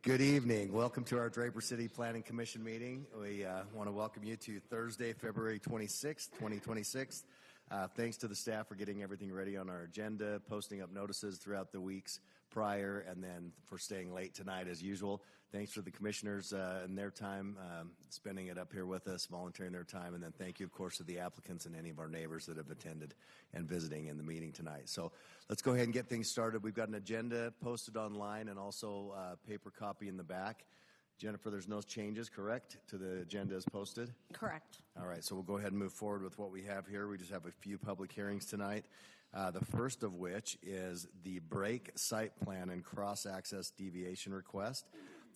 Good evening. Welcome to our Draper City Planning Commission meeting. We want to welcome you to Thursday, February 26th, 2026. Thanks to the staff for getting everything ready on our agenda, posting up notices throughout the weeks prior, and then for staying late tonight as usual. Thanks for the commissioners and their time, spending it up here with us, volunteering their time, and then thank you, of course, to the applicants and any of our neighbors that have attended and visiting in the meeting tonight. So let's go ahead and get things started. We've got an agenda posted online and also a paper copy in the back. Jennifer, there's no changes, correct, to the agenda as posted? Correct. All right, so we'll go ahead and move forward with what we have here. We just have a few public hearings tonight, the first of which is the break site plan and cross-access deviation request.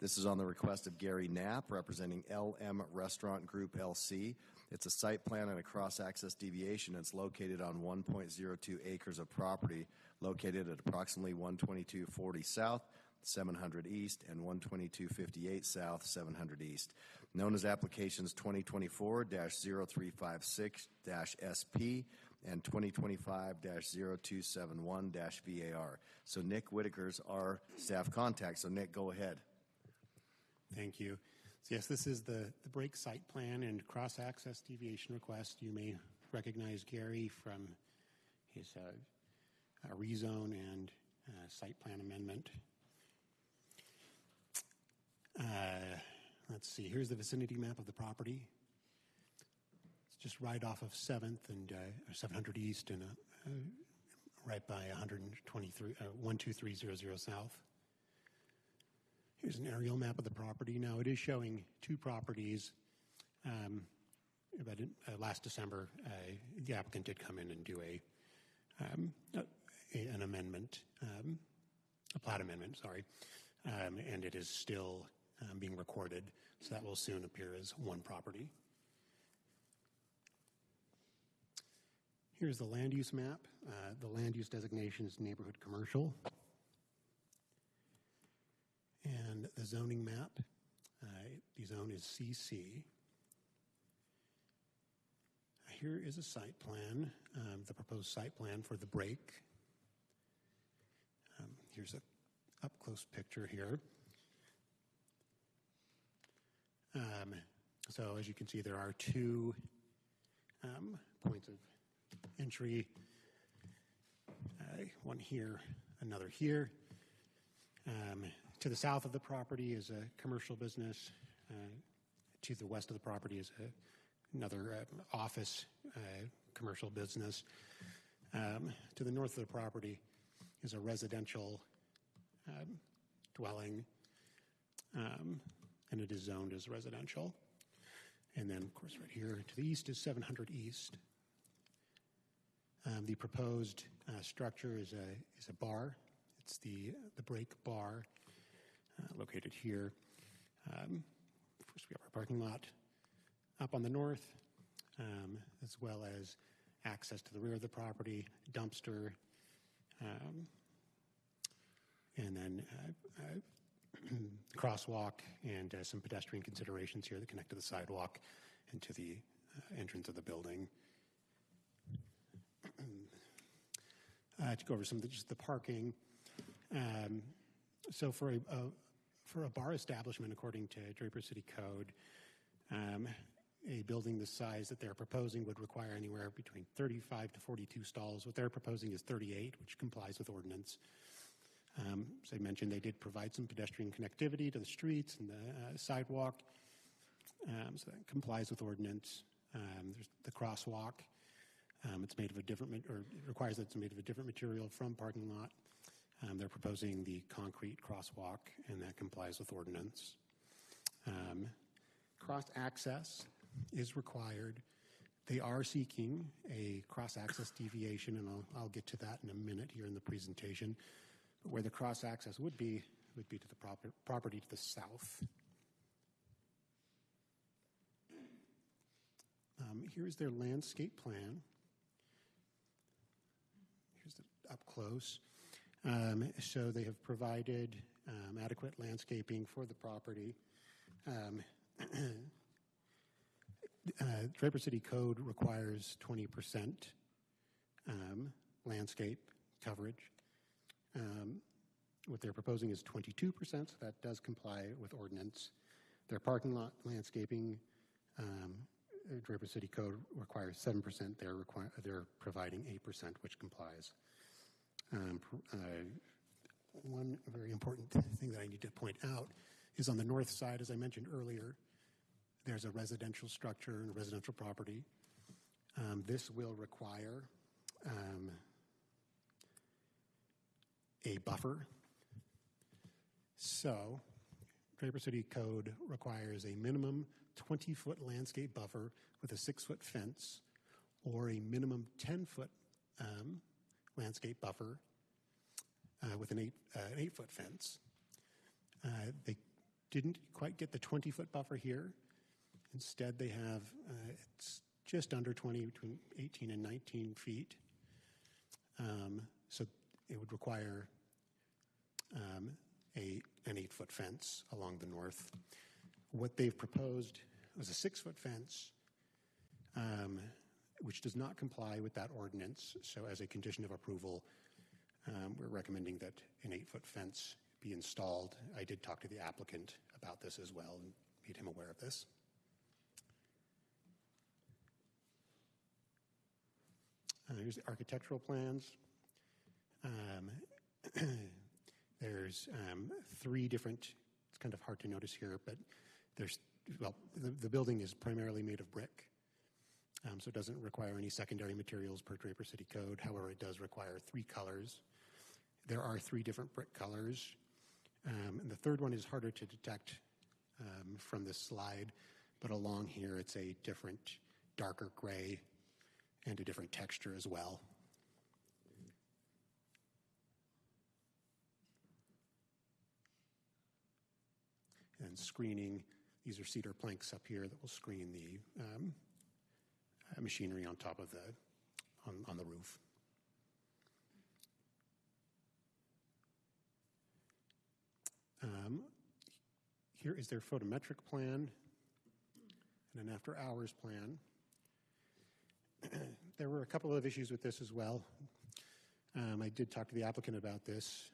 This is on the request of Gary Knapp, representing LM Restaurant Group, LC. It's a site plan and a cross-access deviation. It's located on 1.02 acres of property located at approximately 12240 South, 700 East, and 12258 South, 700 East, known as applications 2024-0356-SP and 2025-0271-VAR. So Nick Whitaker's our staff contact. So Nick, go ahead. Thank you. So yes, this is the break site plan and cross-access deviation request. You may recognize Gary from his rezone and site plan amendment. Let's see, here's the vicinity map of the property. It's just right off of 7th and 700 East and right by 12300 South. Here's an aerial map of the property. Now it is showing two properties, but last December the applicant did come in and do an amendment, a plat amendment, sorry, and it is still being recorded, so that will soon appear as one property. Here's the land use map. The land use designation is neighborhood commercial. And the zoning map, the zone is CC. Here is a site plan, the proposed site plan for the break. Here's a up-close picture here. So as you can see, there are two points of entry, one here, another here. To the south of the property is a commercial business. To the west of the property is another office commercial business. To the north of the property is a residential dwelling, and it is zoned as residential. And then, of course, right here to the east is 700 East. The proposed structure is a bar. It's the break bar located here. First, we have our parking lot up on the north, as well as access to the rear of the property, dumpster, and then crosswalk and some pedestrian considerations here that connect to the sidewalk and to the entrance of the building. To go over some of just the parking. So for a bar establishment, according to Draper City Code, a building the size that they're proposing would require anywhere between 35 to 42 stalls. What they're proposing is 38, which complies with ordinance. As I mentioned, they did provide some pedestrian connectivity to the streets and the sidewalk, so that complies with ordinance. There's the crosswalk. It's made of a different, or it requires that it's made of a different material from parking lot. They're proposing the concrete crosswalk, and that complies with ordinance. Cross-access is required. They are seeking a cross-access deviation, and I'll get to that in a minute here in the presentation. But where the cross-access would be to the property to the south. Here's their landscape plan. Here's the up close. So they have provided adequate landscaping for the property. Draper City Code requires 20% landscape coverage. What they're proposing is 22%, so that does comply with ordinance. Their parking lot landscaping, Draper City Code requires 7%. They're providing 8%, which complies. One very important thing that I need to point out is on the north side, as I mentioned earlier, there's a residential structure and a residential property. This will require a buffer. So, Draper City Code requires a minimum 20-foot landscape buffer with a 6-foot fence, or a minimum 10-foot landscape buffer with an 8-foot fence. They didn't quite get the 20-foot buffer here. Instead, they have it's just under 20, between 18 and 19 feet. So it would require an 8-foot fence along the north. What they've proposed was a 6-foot fence, which does not comply with that ordinance. So as a condition of approval, we're recommending that an 8-foot fence be installed. I did talk to the applicant about this as well and made him aware of this. Here's the architectural plans. There's 3 different, it's kind of hard to notice here, but there's, well, the building is primarily made of brick, so it doesn't require any secondary materials per Draper City Code. However, it does require 3 colors. There are 3 different brick colors, and the third one is harder to detect from this slide, but along here it's a different darker gray and a different texture as well. And screening, these are cedar planks up here that will screen the machinery on top of on the roof. Here is their photometric plan and an after hours plan. There were a couple of issues with this as well. I did talk to the applicant about this,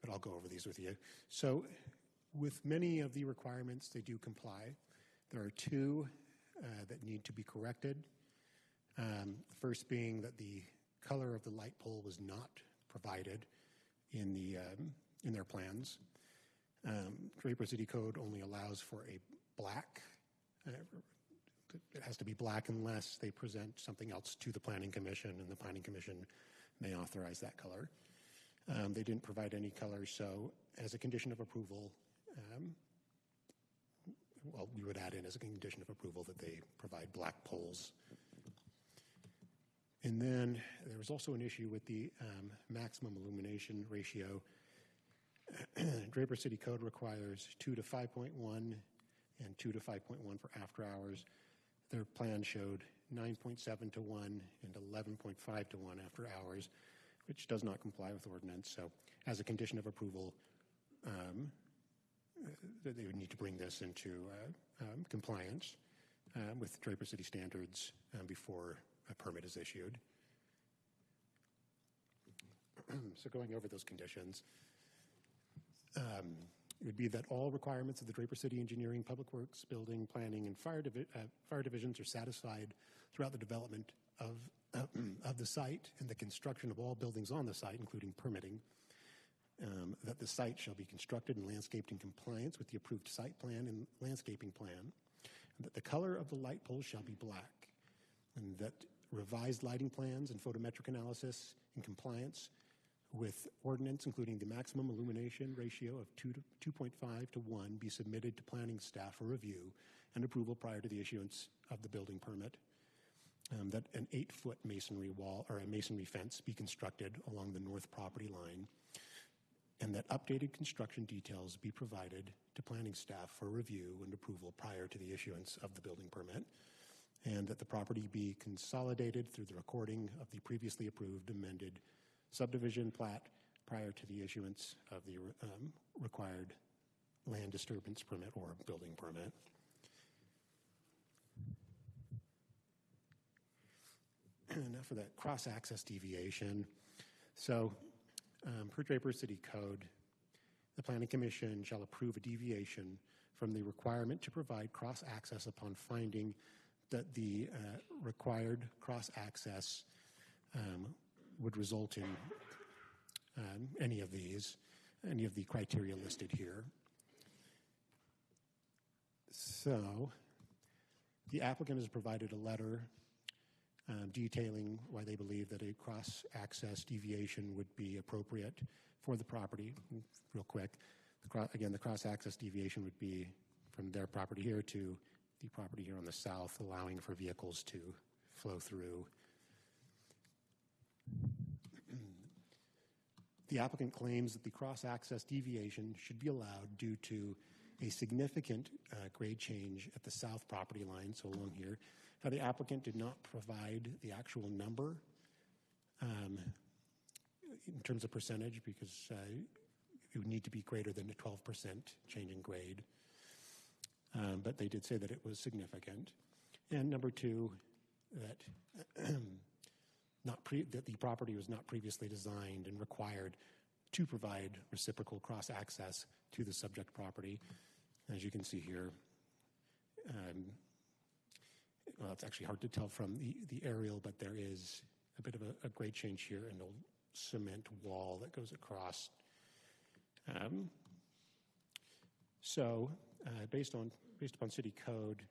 but I'll go over these with you. So with many of the requirements, they do comply. There are 2 that need to be corrected. The first being that the color of the light pole was not provided in their plans. Draper City Code only allows for a black. It has to be black unless they present something else to the Planning Commission, and the Planning Commission may authorize that color. They didn't provide any color, so as a condition of approval, well, we would add in as a condition of approval that they provide black poles. And then there was also an issue with the maximum illumination ratio. Draper City Code requires 2 to 5.1 and 2 to 5.1 for after hours. Their plan showed 9.7 to 1 and 11.5 to 1 after hours, which does not comply with ordinance. So as a condition of approval, they would need to bring this into compliance with Draper City standards before a permit is issued. So going over those conditions, it would be that all requirements of the Draper City Engineering, Public Works, Building, Planning, and Fire divisions are satisfied throughout the development of the site and the construction of all buildings on the site, including permitting. That the site shall be constructed and landscaped in compliance with the approved site plan and landscaping plan, and that the color of the light poles shall be black, and that revised lighting plans and photometric analysis in compliance with ordinance, including the maximum illumination ratio of 2.5 to 1, be submitted to planning staff for review and approval prior to the issuance of the building permit. That an 8-foot masonry wall or a masonry fence be constructed along the north property line, and that updated construction details be provided to planning staff for review and approval prior to the issuance of the building permit, and that the property be consolidated through the recording of the previously approved amended subdivision plat prior to the issuance of the required land disturbance permit or building permit. Now for that cross-access deviation. So Per Draper City Code, the Planning Commission shall approve a deviation from the requirement to provide cross-access upon finding that the required cross-access would result in any of the criteria listed here. So the applicant has provided a letter detailing why they believe that a cross-access deviation would be appropriate for the property. Real quick, again, the cross-access deviation would be from their property here to the property here on the south, allowing for vehicles to flow through. The applicant claims that the cross-access deviation should be allowed due to a significant grade change at the south property line, so along here. Now, the applicant did not provide the actual number in terms of percentage, because it would need to be greater than a 12% change in grade. But they did say that it was significant. And number two, that that the property was not previously designed and required to provide reciprocal cross-access to the subject property. As you can see here, well, it's actually hard to tell from the aerial, but there is a bit of a grade change here, an old cement wall that goes across. So based upon city code,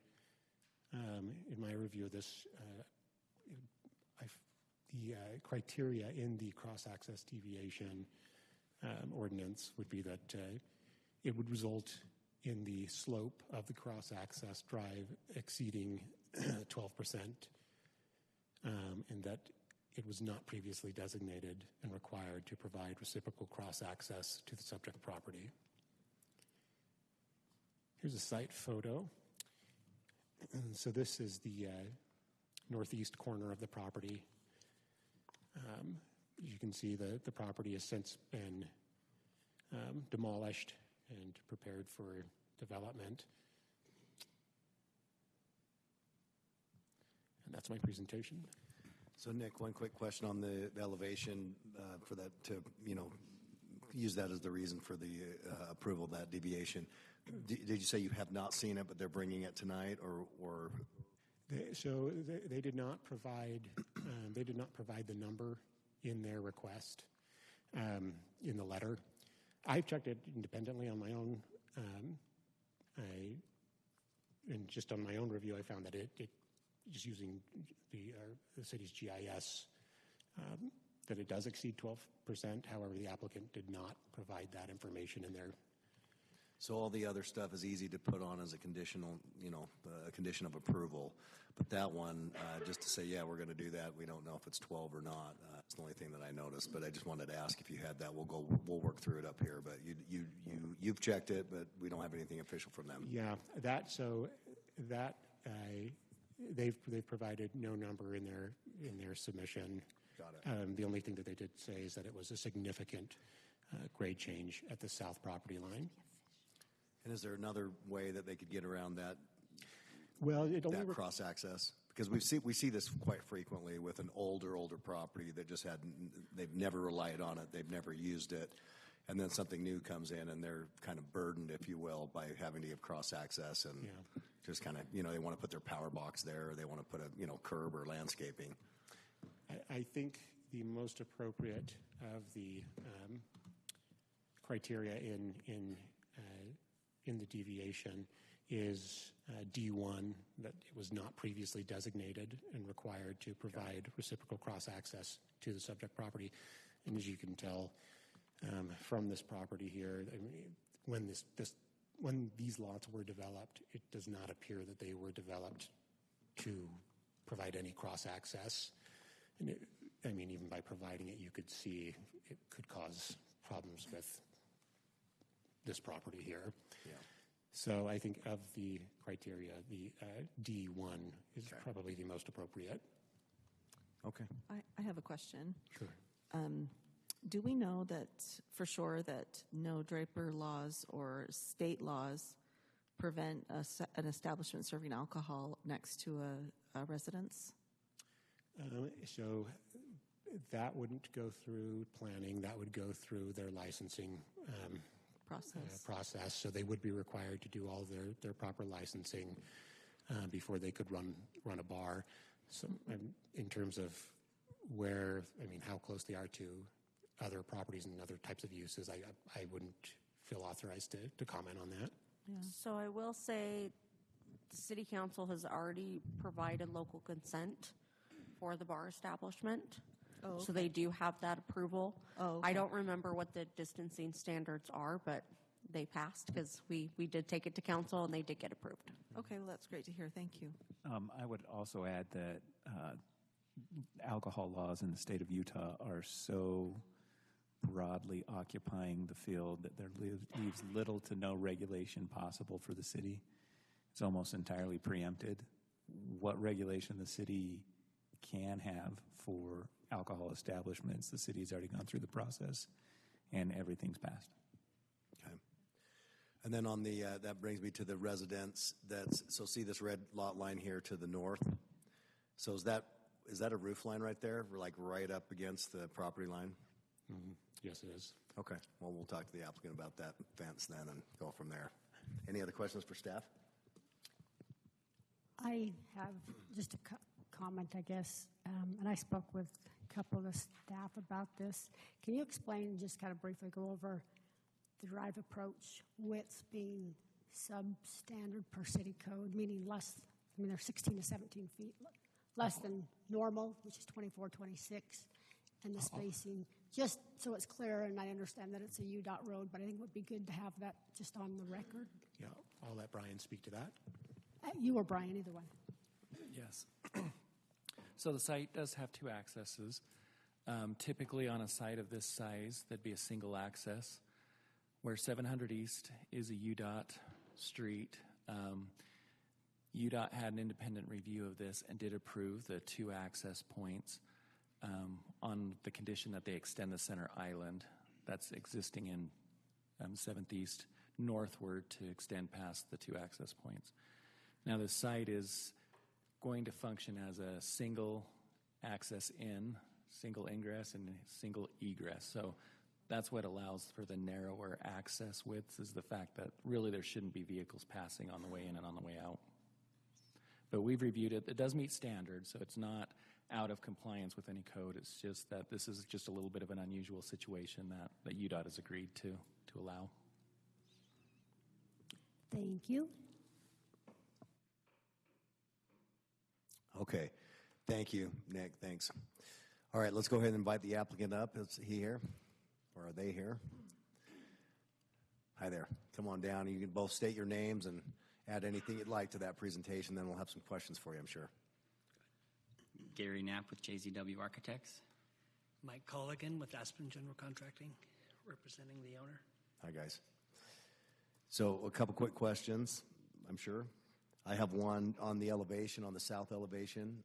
in my review of this, the criteria in the cross-access deviation ordinance would be that it would result in the slope of the cross-access drive exceeding 12%, and that it was not previously designated and required to provide reciprocal cross-access to the subject property. Here's a site photo. And so this is the northeast corner of the property. You can see the property has since been demolished and prepared for development. And that's my presentation. So, Nick, one quick question on the elevation for that, to use that as the reason for the approval of that deviation. Did you say you have not seen it, but they're bringing it tonight, or? They did not provide. They did not provide the number in their request in the letter. I've checked it independently on my own. And just on my own review, I found that it just using the city's GIS, that it does exceed 12%. However, the applicant did not provide that information in there. So all the other stuff is easy to put on as a conditional, a condition of approval. But that one, just to say, yeah, we're going to do that. We don't know if it's 12 or not. It's the only thing that I noticed. But I just wanted to ask if you had that. We'll work through it up here. But you've checked it, but we don't have anything official from them. Yeah, they've provided no number in their submission. Got it. The only thing that they did say is that it was a significant grade change at the south property line. And is there another way that they could get around that? Well, that cross access, because we see this quite frequently with an older property that just they've never relied on it, they've never used it, and then something new comes in and they're kind of burdened, if you will, by having to give cross access and just kind of they want to put their power box there, or they want to put a curb or landscaping. I think the most appropriate of the criteria in the deviation is D1, that it was not previously designated and required to provide reciprocal cross-access to the subject property. And as you can tell from this property here, I mean, when these lots were developed, it does not appear that they were developed to provide any cross-access. And even by providing it, you could see it could cause problems with this property here. Yeah. So I think of the criteria, the D1 is probably the most appropriate. Okay. I have a question. Sure. Do we know that for sure that no Draper laws or state laws prevent an establishment serving alcohol next to a residence? So That wouldn't go through planning. That would go through their licensing process. So they would be required to do all their proper licensing before they could run a bar. So in terms of how close they are to other properties and other types of uses, I wouldn't feel authorized to comment on that. Yeah. So I will say the city council has already provided local consent for the bar establishment. Oh, okay. So they do have that approval. Oh, okay. I don't remember what the distancing standards are, but they passed because we did take it to council and they did get approved. Okay, well, that's great to hear. Thank you. I would also add that alcohol laws in the state of Utah are so broadly occupying the field that there leaves little to no regulation possible for the city. It's almost entirely preempted. What regulation the city can have for alcohol establishments, the city's already gone through the process, and everything's passed. Okay. And then on the that brings me to the residence. So see this red lot line here to the north. So is that a roof line right there, like right up against the property line? Mm-hmm. Yes, it is. Okay. Well, we'll talk to the applicant about that fence then and go from there. Any other questions for staff? I have just a comment, I guess, and I spoke with a couple of the staff about this. Can you explain, just kind of briefly go over the drive approach widths being substandard per city code, meaning they're 16 to 17 feet, less than normal, which is 24, 26, and the spacing, just so it's clear, and I understand that it's a UDOT road, but I think it would be good to have that just on the record. Yeah, I'll let Brian speak to that. You or Brian, either one. Yes. So the site does have two accesses. Typically on a site of this size, there'd be a single access. Where 700 East is a UDOT street, UDOT had an independent review of this and did approve the two access points on the condition that they extend the center island that's existing in 7th East northward to extend past the two access points. Now the site is going to function as a single access in, single ingress, and single egress. So that's what allows for the narrower access widths, is the fact that really there shouldn't be vehicles passing on the way in and on the way out. But we've reviewed it. It does meet standards, so it's not out of compliance with any code. It's just that this is just a little bit of an unusual situation that UDOT has agreed to allow. Thank you. Okay. Thank you, Nick. Thanks. All right, let's go ahead and invite the applicant up. Is he here? Or are they here? Hi there. Come on down. You can both state your names and add anything you'd like to that presentation. Then we'll have some questions for you, I'm sure. Gary Knapp with JZW Architects. Mike Colligan with Aspen General Contracting, representing the owner. Hi, guys. So a couple quick questions, I'm sure. I have one on the elevation, on the south elevation.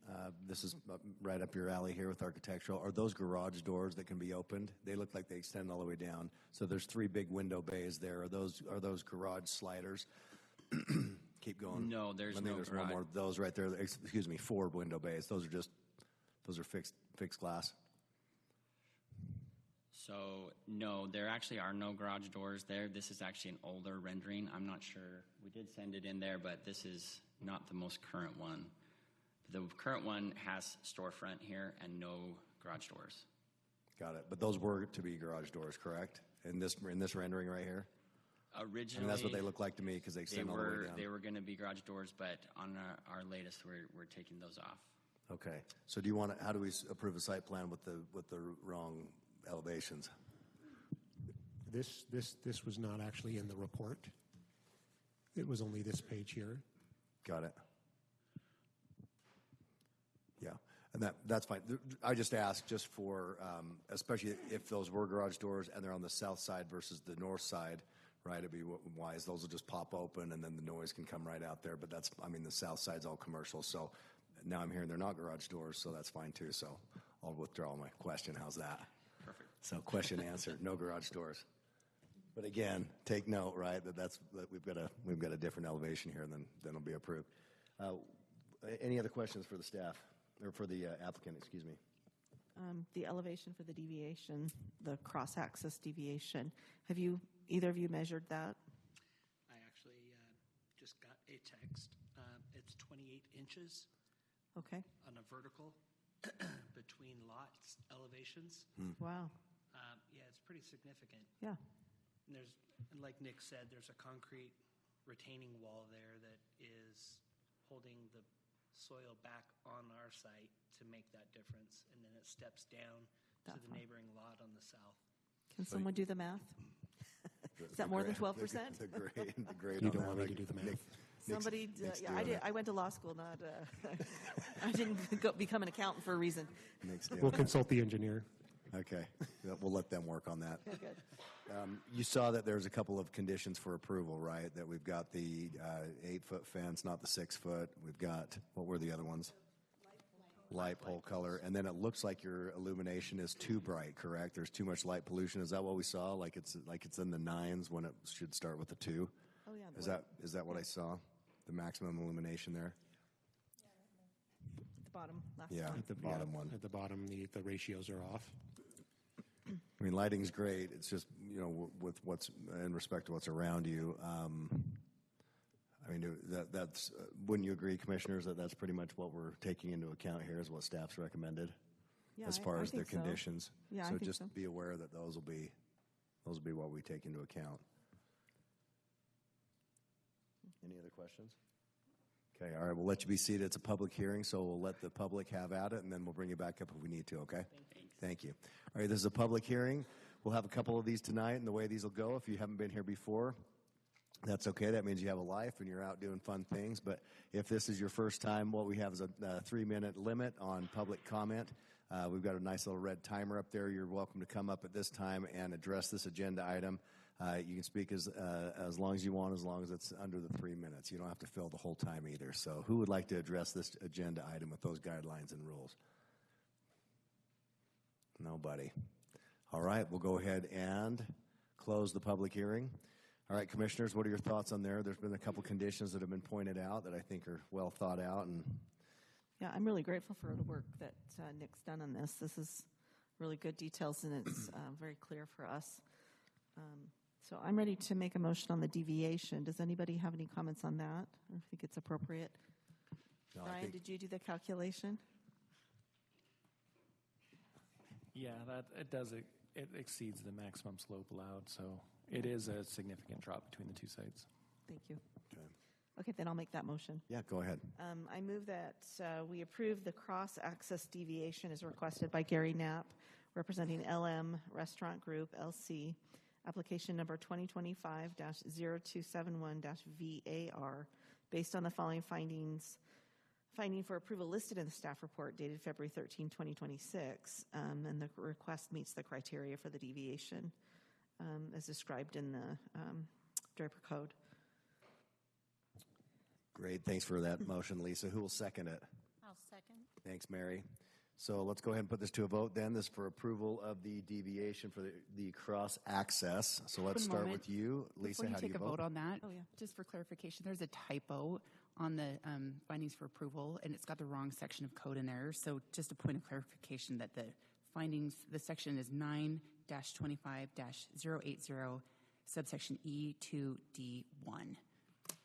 This is right up your alley here with architectural. Are those garage doors that can be opened? They look like they extend all the way down. So there's 3 big window bays there. Are those garage sliders? Keep going. No, there's no there's garage. one more. Those right there. Excuse me, 4 window bays. Those are fixed glass. So, no, there actually are no garage doors there. This is actually an older rendering. I'm not sure. We did send it in there, but this is not the most current one. The current one has storefront here and no garage doors. Got it. But those were to be garage doors, correct? In this rendering right here? Originally, That's what they look like to me because they extend all the way down. They were going to be garage doors, but on our latest, we're taking those off. Okay. So how do we approve a site plan with the wrong elevations? This was not actually in the report. It was only this page here. Got it. Yeah, and that's fine. I just asked just for, especially if those were garage doors and they're on the south side versus the north side, right? It'd be wise. Those will just pop open and then the noise can come right out there. But the south side's all commercial. So now I'm hearing they're not garage doors, so that's fine too. So I'll withdraw my question. How's that? Perfect. So question answered. No garage doors. But again, take note, right? That we've got a different elevation here, and then it'll be approved. Any other questions for the staff or for the applicant? Excuse me. the elevation for the deviation, the cross-access deviation. Have you, either of you measured that? I actually just got a text. It's 28 inches Okay. on a vertical between lots elevations. Wow. Yeah, it's pretty significant. Yeah. And and like Nick said, there's a concrete retaining wall there that is holding the soil back on our site to make that difference, and then it steps down That to the far. neighboring lot on the south. Can someone do the math? Is that more than 12%? The grade You on don't that, want me like, to do the math. Somebody, Nick's yeah, I doing did. it. I went to law school, not. I didn't become an accountant for a reason. Nick's doing We'll it. consult the engineer. Okay, yeah, we'll let them work on that. Good. You saw that there's a couple of conditions for approval, right? That we've got the 8-foot fence, not the 6-foot. We've got, what were the other ones? Light pole color. And then it looks like your illumination is too bright, correct? There's too much light pollution. Is that what we saw? Like it's in the 9s when it should start with the 2? Oh, yeah. Is that what I saw? The maximum illumination there? At the bottom left. Yeah, one. the bottom one. At the bottom, the ratios are off. I mean, lighting's great. It's just, with what's in respect to what's around you. I mean, that's wouldn't you agree, commissioners, that that's pretty much what we're taking into account here is what staff's recommended Yeah, as far I as their think so. conditions. Yeah, I so think just so. be aware that those will be what we take into account. Any other questions? Okay, all right, we'll let you be seated. It's a public hearing, so we'll let the public have at it, and then we'll bring you back up if we need to, okay? Thank you. All right, this is a public hearing. We'll have a couple of these tonight, and the way these will go, if you haven't been here before, that's okay. That means you have a life and you're out doing fun things. But if this is your first time, what we have is a 3-minute limit on public comment. We've got a nice little red timer up there. You're welcome to come up at this time and address this agenda item. You can speak as long as you want, as long as it's under the 3 minutes. You don't have to fill the whole time either. So who would like to address this agenda item with those guidelines and rules? Nobody. All right, we'll go ahead and close the public hearing. All right, commissioners, what are your thoughts on there? There's been a couple conditions that have been pointed out that I think are well thought out. And Yeah, I'm really grateful for the work that Nick's done on this. This is really good details, and it's very clear for us. So I'm ready to make a motion on the deviation. Does anybody have any comments on that, or think it's appropriate? no, I Brian, think did you do the calculation? Yeah, it exceeds the maximum slope allowed, so it is a significant drop between the two sites. Thank you. Okay. Okay, then I'll make that motion. Yeah, go ahead. I move that we approve the cross-access deviation as requested by Gary Knapp, representing LM Restaurant Group, LC, application number 2025-0271-VAR, based on the following finding for approval listed in the staff report dated February 13, 2026, and the request meets the criteria for the deviation as described in the Draper Code. Great. Thanks for that motion, Lisa. Who will second it? I'll second. Thanks, Mary. So let's go ahead and put this to a vote then. This is for approval of the deviation for the cross access. So let's One start moment. with you. Lisa, Before you how do take you a vote on that, Oh, yeah. just for clarification, there's a typo on the findings for approval, and it's got the wrong section of code in there. So just a point of clarification that the section is 9-25-080, subsection E2D1.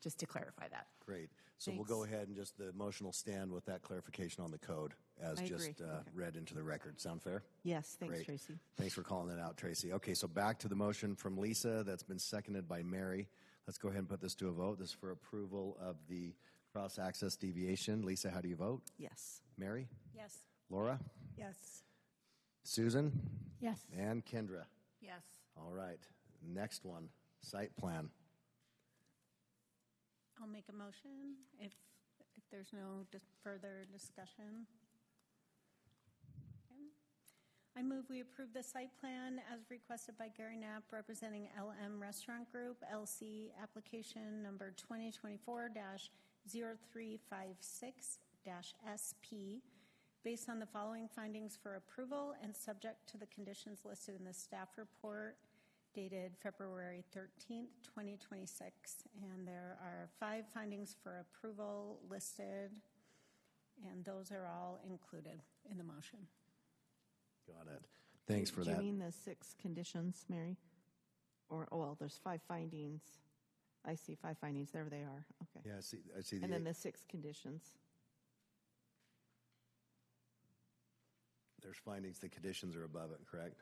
Just to clarify that. Great. So we'll go ahead and just the motion will stand with that clarification on the code as I just agree. Okay. read into the record. Sound fair? Yes, thanks, Great. Tracy. Thanks for calling that out, Tracy. Okay, so back to the motion from Lisa that's been seconded by Mary. Let's go ahead and put this to a vote. This is for approval of the cross-access deviation. Lisa, how do you vote? Yes. Mary? Yes. Laura? Yes. Susan? Yes. And Kendra? Yes. All right. Next one, site plan. I'll make a motion if there's no further discussion. Okay. I move we approve the site plan as requested by Gary Knapp, representing LM Restaurant Group, LC, application number 2024-0356-SP, based on the following findings for approval and subject to the conditions listed in the staff report dated February 13th, 2026. And there are 5 findings for approval listed, and those are all included in the motion. Got it. Thanks for Do you that. mean the 6 conditions, Mary? Or, oh, well, there's 5 findings. I see 5 findings. There they are. Okay. Yeah, I see the And then the 6 conditions. there's findings, the conditions are above it, correct?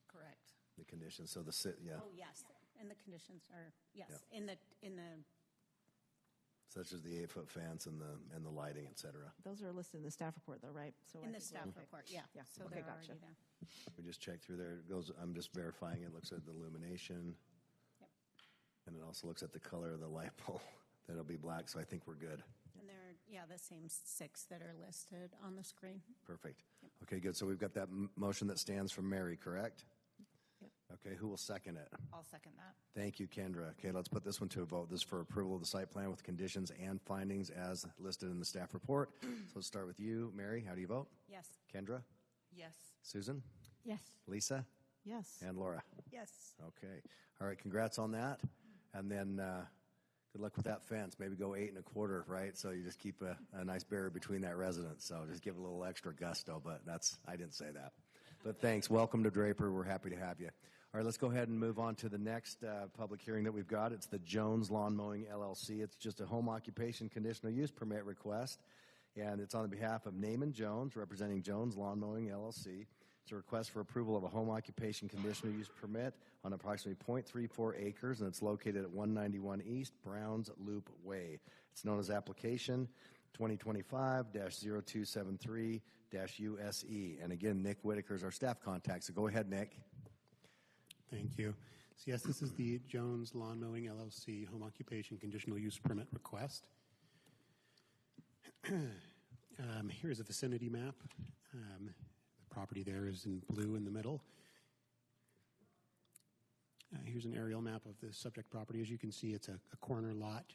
Correct. The conditions, so yeah. Oh, yes, and the conditions are, yes, Yeah. in the, Such as the 8-foot fence and the lighting, et cetera. Those are listed in the staff report, though, right? So I in the think we're staff okay. report, yeah. Yeah, So okay, they're gotcha. already there. We just checked through there. It goes. I'm just verifying. It looks at the illumination, Yep. and it also looks at the color of the light pole. That'll be black, so I think we're good. And they're, yeah, the same 6 that are listed on the screen. Perfect. Okay, good. So we've got that motion that stands from Mary, correct? Yep. Okay, who will second it? I'll second that. Thank you, Kendra. Okay, let's put this one to a vote. This is for approval of the site plan with conditions and findings as listed in the staff report. So let's start with you, Mary. How do you vote? Yes. Kendra? Yes. Susan? Yes. Lisa? Yes. And Laura? Yes. Okay. All right, congrats on that. And then good luck with that fence. Maybe go 8 1/4, right? So you just keep a nice barrier between that residence. So just give it a little extra gusto, but I didn't say that. But thanks. Welcome to Draper. We're happy to have you. All right, let's go ahead and move on to the next public hearing that we've got. It's the Jones Lawn Mowing LLC. It's just a home occupation conditional use permit request, and it's on behalf of Naaman Jones, representing Jones Lawn Mowing LLC. It's a request for approval of a home occupation conditional use permit on approximately 0.34 acres, and it's located at 191 East Browns Loop Way. It's known as application 2025-0273-USE. And again, Nick Whitaker is our staff contact, so go ahead, Nick. Thank you. So yes, this is the Jones Lawn Mowing LLC home occupation conditional use permit request. Here's a vicinity map. The property there is in blue in the middle. Here's an aerial map of the subject property. As you can see, it's a corner lot.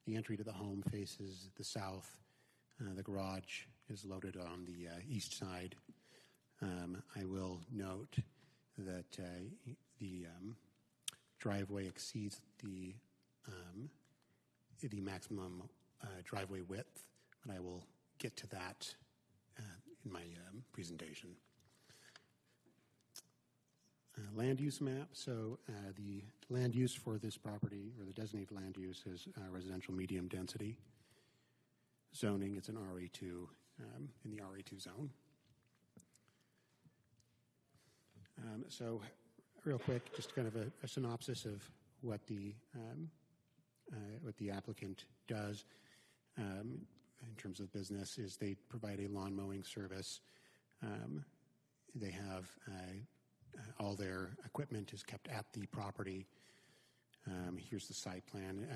The entry to the home faces the south. The garage is located on the east side. I will note that the driveway exceeds the maximum driveway width, but I will get to that in my presentation. Land use map. So the land use for this property, or the designated land use, is residential medium density. Zoning, it's an RA2, in the RA2 zone. So real quick, just kind of a synopsis of what the applicant does in terms of business is they provide a lawn mowing service. They have all their equipment is kept at the property. Here's the site plan.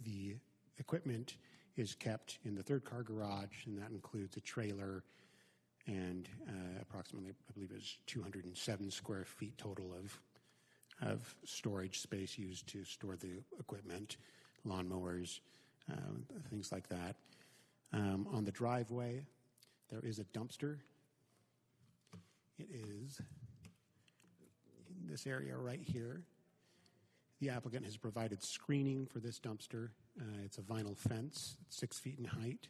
The equipment is kept in the third car garage, and that includes a trailer and approximately, I believe it's 207 square feet total of storage space used to store the equipment, lawnmowers, things like that. On the driveway, there is a dumpster. It is in this area right here. The applicant has provided screening for this dumpster. It's a vinyl fence, 6 feet in height.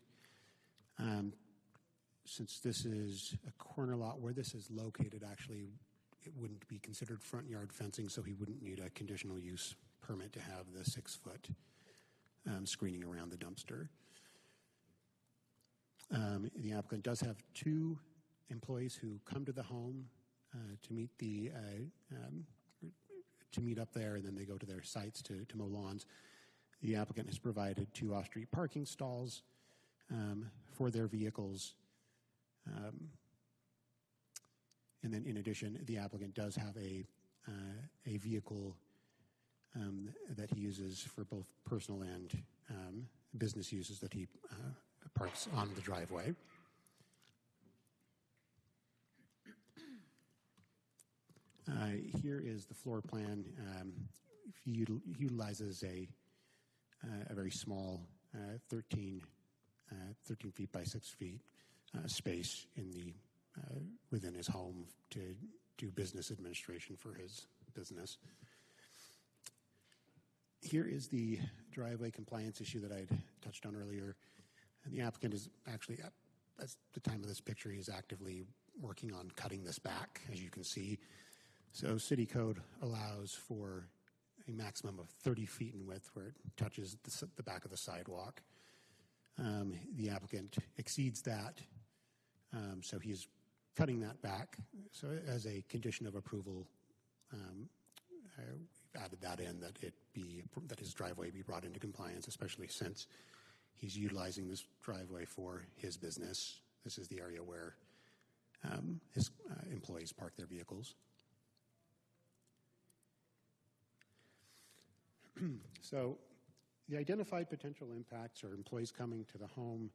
Since this is a corner lot where this is located, actually, it wouldn't be considered front yard fencing, so he wouldn't need a conditional use permit to have the 6-foot screening around the dumpster. The applicant does have 2 employees who come to the home to meet up there, and then they go to their sites to mow lawns. The applicant has provided 2 off-street parking stalls for their vehicles. And then in addition, the applicant does have a vehicle that he uses for both personal and business uses that he parks on the driveway. Here is the floor plan. He utilizes a very small 13 feet by 6 feet space in the within his home to do business administration for his business. Here is the driveway compliance issue that I'd touched on earlier. And the applicant is actually at the time of this picture, he's actively working on cutting this back, as you can see. So city code allows for a maximum of 30 feet in width where it touches the back of the sidewalk. The applicant exceeds that, so he's cutting that back. So as a condition of approval, we've added that in, that his driveway be brought into compliance, especially since he's utilizing this driveway for his business. This is the area where his employees park their vehicles. So the identified potential impacts are employees coming to the home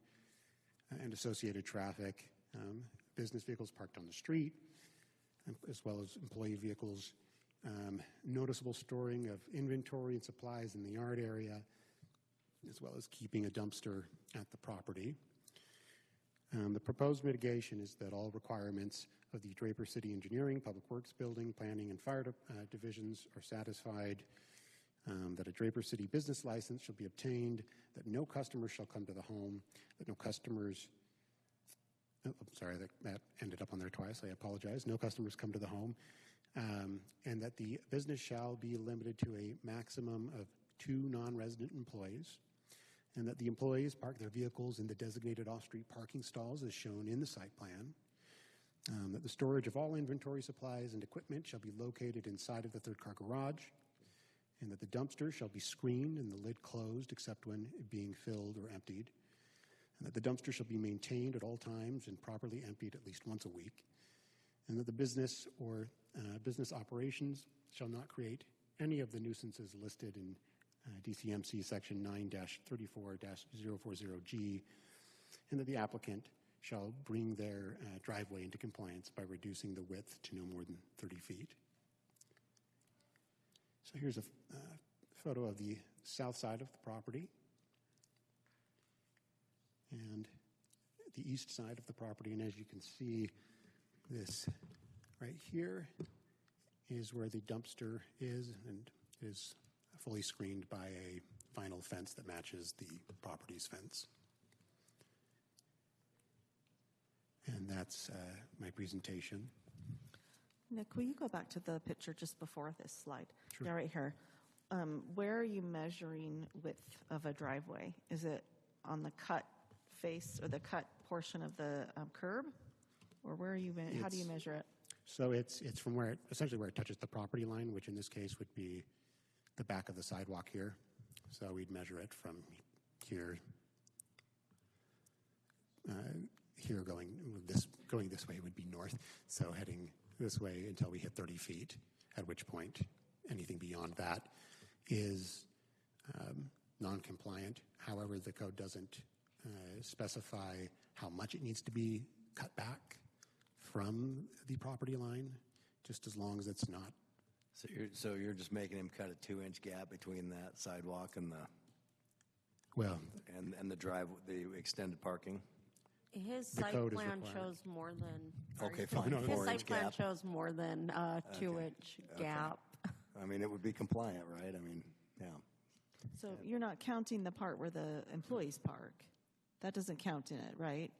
and associated traffic, business vehicles parked on the street, as well as employee vehicles, noticeable storing of inventory and supplies in the yard area, as well as keeping a dumpster at the property. The proposed mitigation is that all requirements of the Draper City Engineering, Public Works Building, Planning, and Fire divisions are satisfied, that a Draper City business license shall be obtained, that no customers shall come to the home, that no customers, sorry, that ended up on there twice, I apologize, no customers come to the home, and that the business shall be limited to a maximum of 2 non-resident employees, and that the employees park their vehicles in the designated off-street parking stalls as shown in the site plan, that the storage of all inventory, supplies, and equipment shall be located inside of the third-car garage, and that the dumpster shall be screened and the lid closed except when being filled or emptied, and that the dumpster shall be maintained at all times and properly emptied at least once a week, and that the business or business operations shall not create any of the nuisances listed in DCMC section 9-34-040G, and that the applicant shall bring their driveway into compliance by reducing the width to no more than 30 feet. So here's a photo of the south side of the property and the east side of the property. And as you can see, this right here is where the dumpster is and is fully screened by a vinyl fence that matches the property's fence. And that's my presentation. Nick, will you go back to the picture just before this slide? Sure. Yeah, right here. Where are you measuring width of a driveway? Is it on the cut face or the cut portion of the curb? Or where are you, how do you measure it? So it's from where essentially where it touches the property line, which in this case would be the back of the sidewalk here. So we'd measure it from here, going this way would be north. So heading this way until we hit 30 feet, at which point anything beyond that is non-compliant. However, the code doesn't specify how much it needs to be cut back from the property line, just as long as it's not. So you're just making him cut a 2-inch gap between that sidewalk and the and the the extended parking. His site plan shows more than. Okay, fine. His site plan shows more than a 2-inch gap. I mean, it would be compliant, right? I mean, yeah. So you're not counting the part where the employees park. That doesn't count in it, right?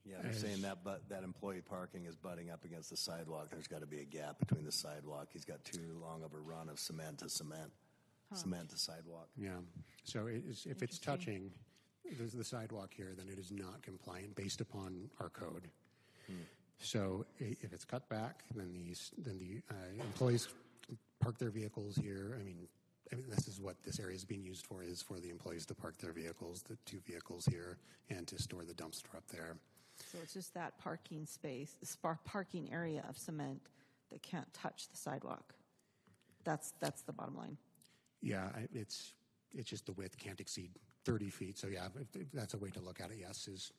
Yeah, they're saying that employee parking is butting up against the sidewalk. There's got to be a gap between the sidewalk. He's got too long of a run of cement to cement, cement to sidewalk. Yeah. So if it's touching the sidewalk here, then it is not compliant based upon our code. So if it's cut back, then the employees park their vehicles here. I mean, this is what this area is being used for, is for the employees to park their vehicles, the 2 vehicles here, and to store the dumpster up there. So it's just that parking space, parking area of cement that can't touch the sidewalk. That's the bottom line. Yeah, it's just the width can't exceed 30 feet. So yeah, if that's a way to look at it. Yes, is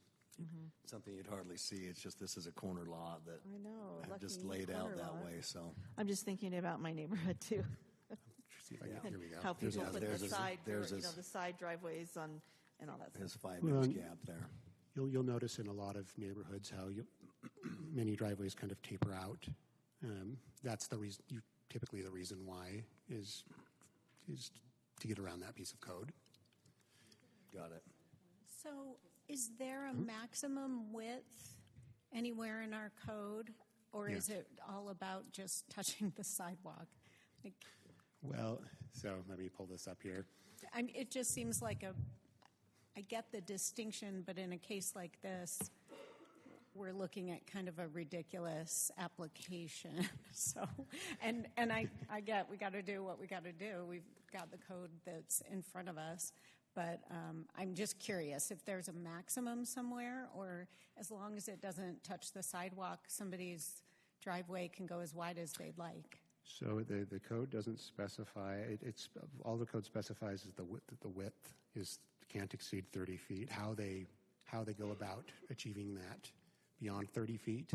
Something you'd hardly see. It's just this is a corner lot that I know. I've Lucky just laid out corner that lot. way. So I'm just thinking about my neighborhood too. see if I can, here we go. How people put there's the a- side, there's a- the side driveways on and all that stuff. there's a 5-inch Well, gap there. You'll notice in a lot of neighborhoods how many driveways kind of taper out. That's the reason. Typically, the reason why is to get around that piece of code. Got it. So Is there a maximum width anywhere in our code, or is it all about just touching the sidewalk? Like, Well, so let me pull this up here. it just seems like I get the distinction, but in a case like this, we're looking at kind of a ridiculous application. So, and I get we got to do what we got to do. We've got the code that's in front of us, but I'm just curious if there's a maximum somewhere, or as long as it doesn't touch the sidewalk, somebody's driveway can go as wide as they'd like. So the code doesn't specify, it's all the code specifies is the width is can't exceed 30 feet. How they go about achieving that beyond 30 feet.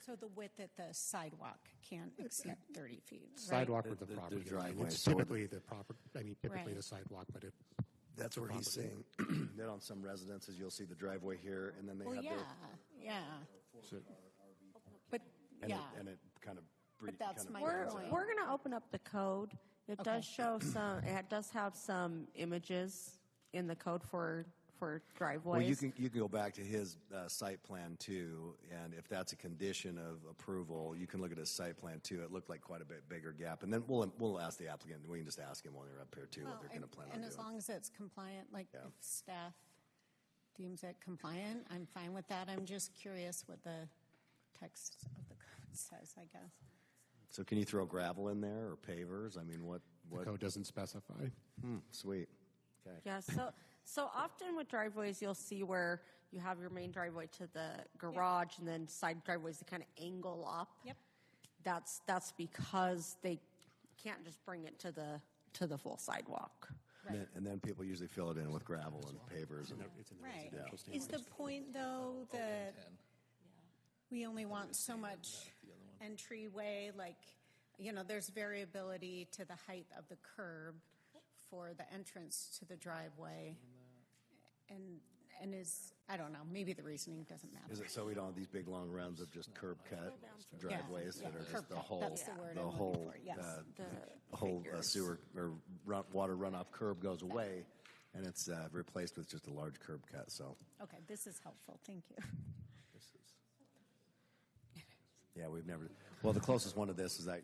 So the width at the sidewalk can't exceed 30 feet, right? Sidewalk or the property line. driveway. It's So typically the proper, typically Right. the sidewalk, but it. That's what he's saying. That on some residences, you'll see the driveway here, and then they Well, have yeah. So, But, and yeah. it kind of But that's my We're point. going to open up the code. It Okay. does show some. It does have some images in the code for driveways. Well, you can go back to his site plan too, and if that's a condition of approval, you can look at his site plan too. It looked like quite a bit bigger gap, and then we'll ask the applicant. We can just ask him while they're up here too what they're going to plan on And doing. as long as it's compliant, like Yeah. if staff deems it compliant, I'm fine with that. I'm just curious what the text of the code says, I guess. So can you throw gravel in there or pavers? I mean, what? the code doesn't specify. Sweet. Okay. Yeah, so often with driveways, you'll see where you have your main driveway to the garage and then side driveways that kind of angle up. Yep. That's because they can't just bring it to the full sidewalk. And then people usually fill it in with gravel and pavers. And, It's in the Right. residential Is the point, though, that we only want so much entryway, like, there's variability to the height of the curb for the entrance to the driveway, and is, I don't know, maybe the reasoning doesn't matter. is it so we don't have these big long runs of just curb cut driveways that are curb just the cut. whole That's the word I'm looking for, yes. the whole sewer or water runoff curb goes away, and it's replaced with just a large curb cut. So Okay, this is helpful, thank you. yeah, we've never. Well, the closest one to this is that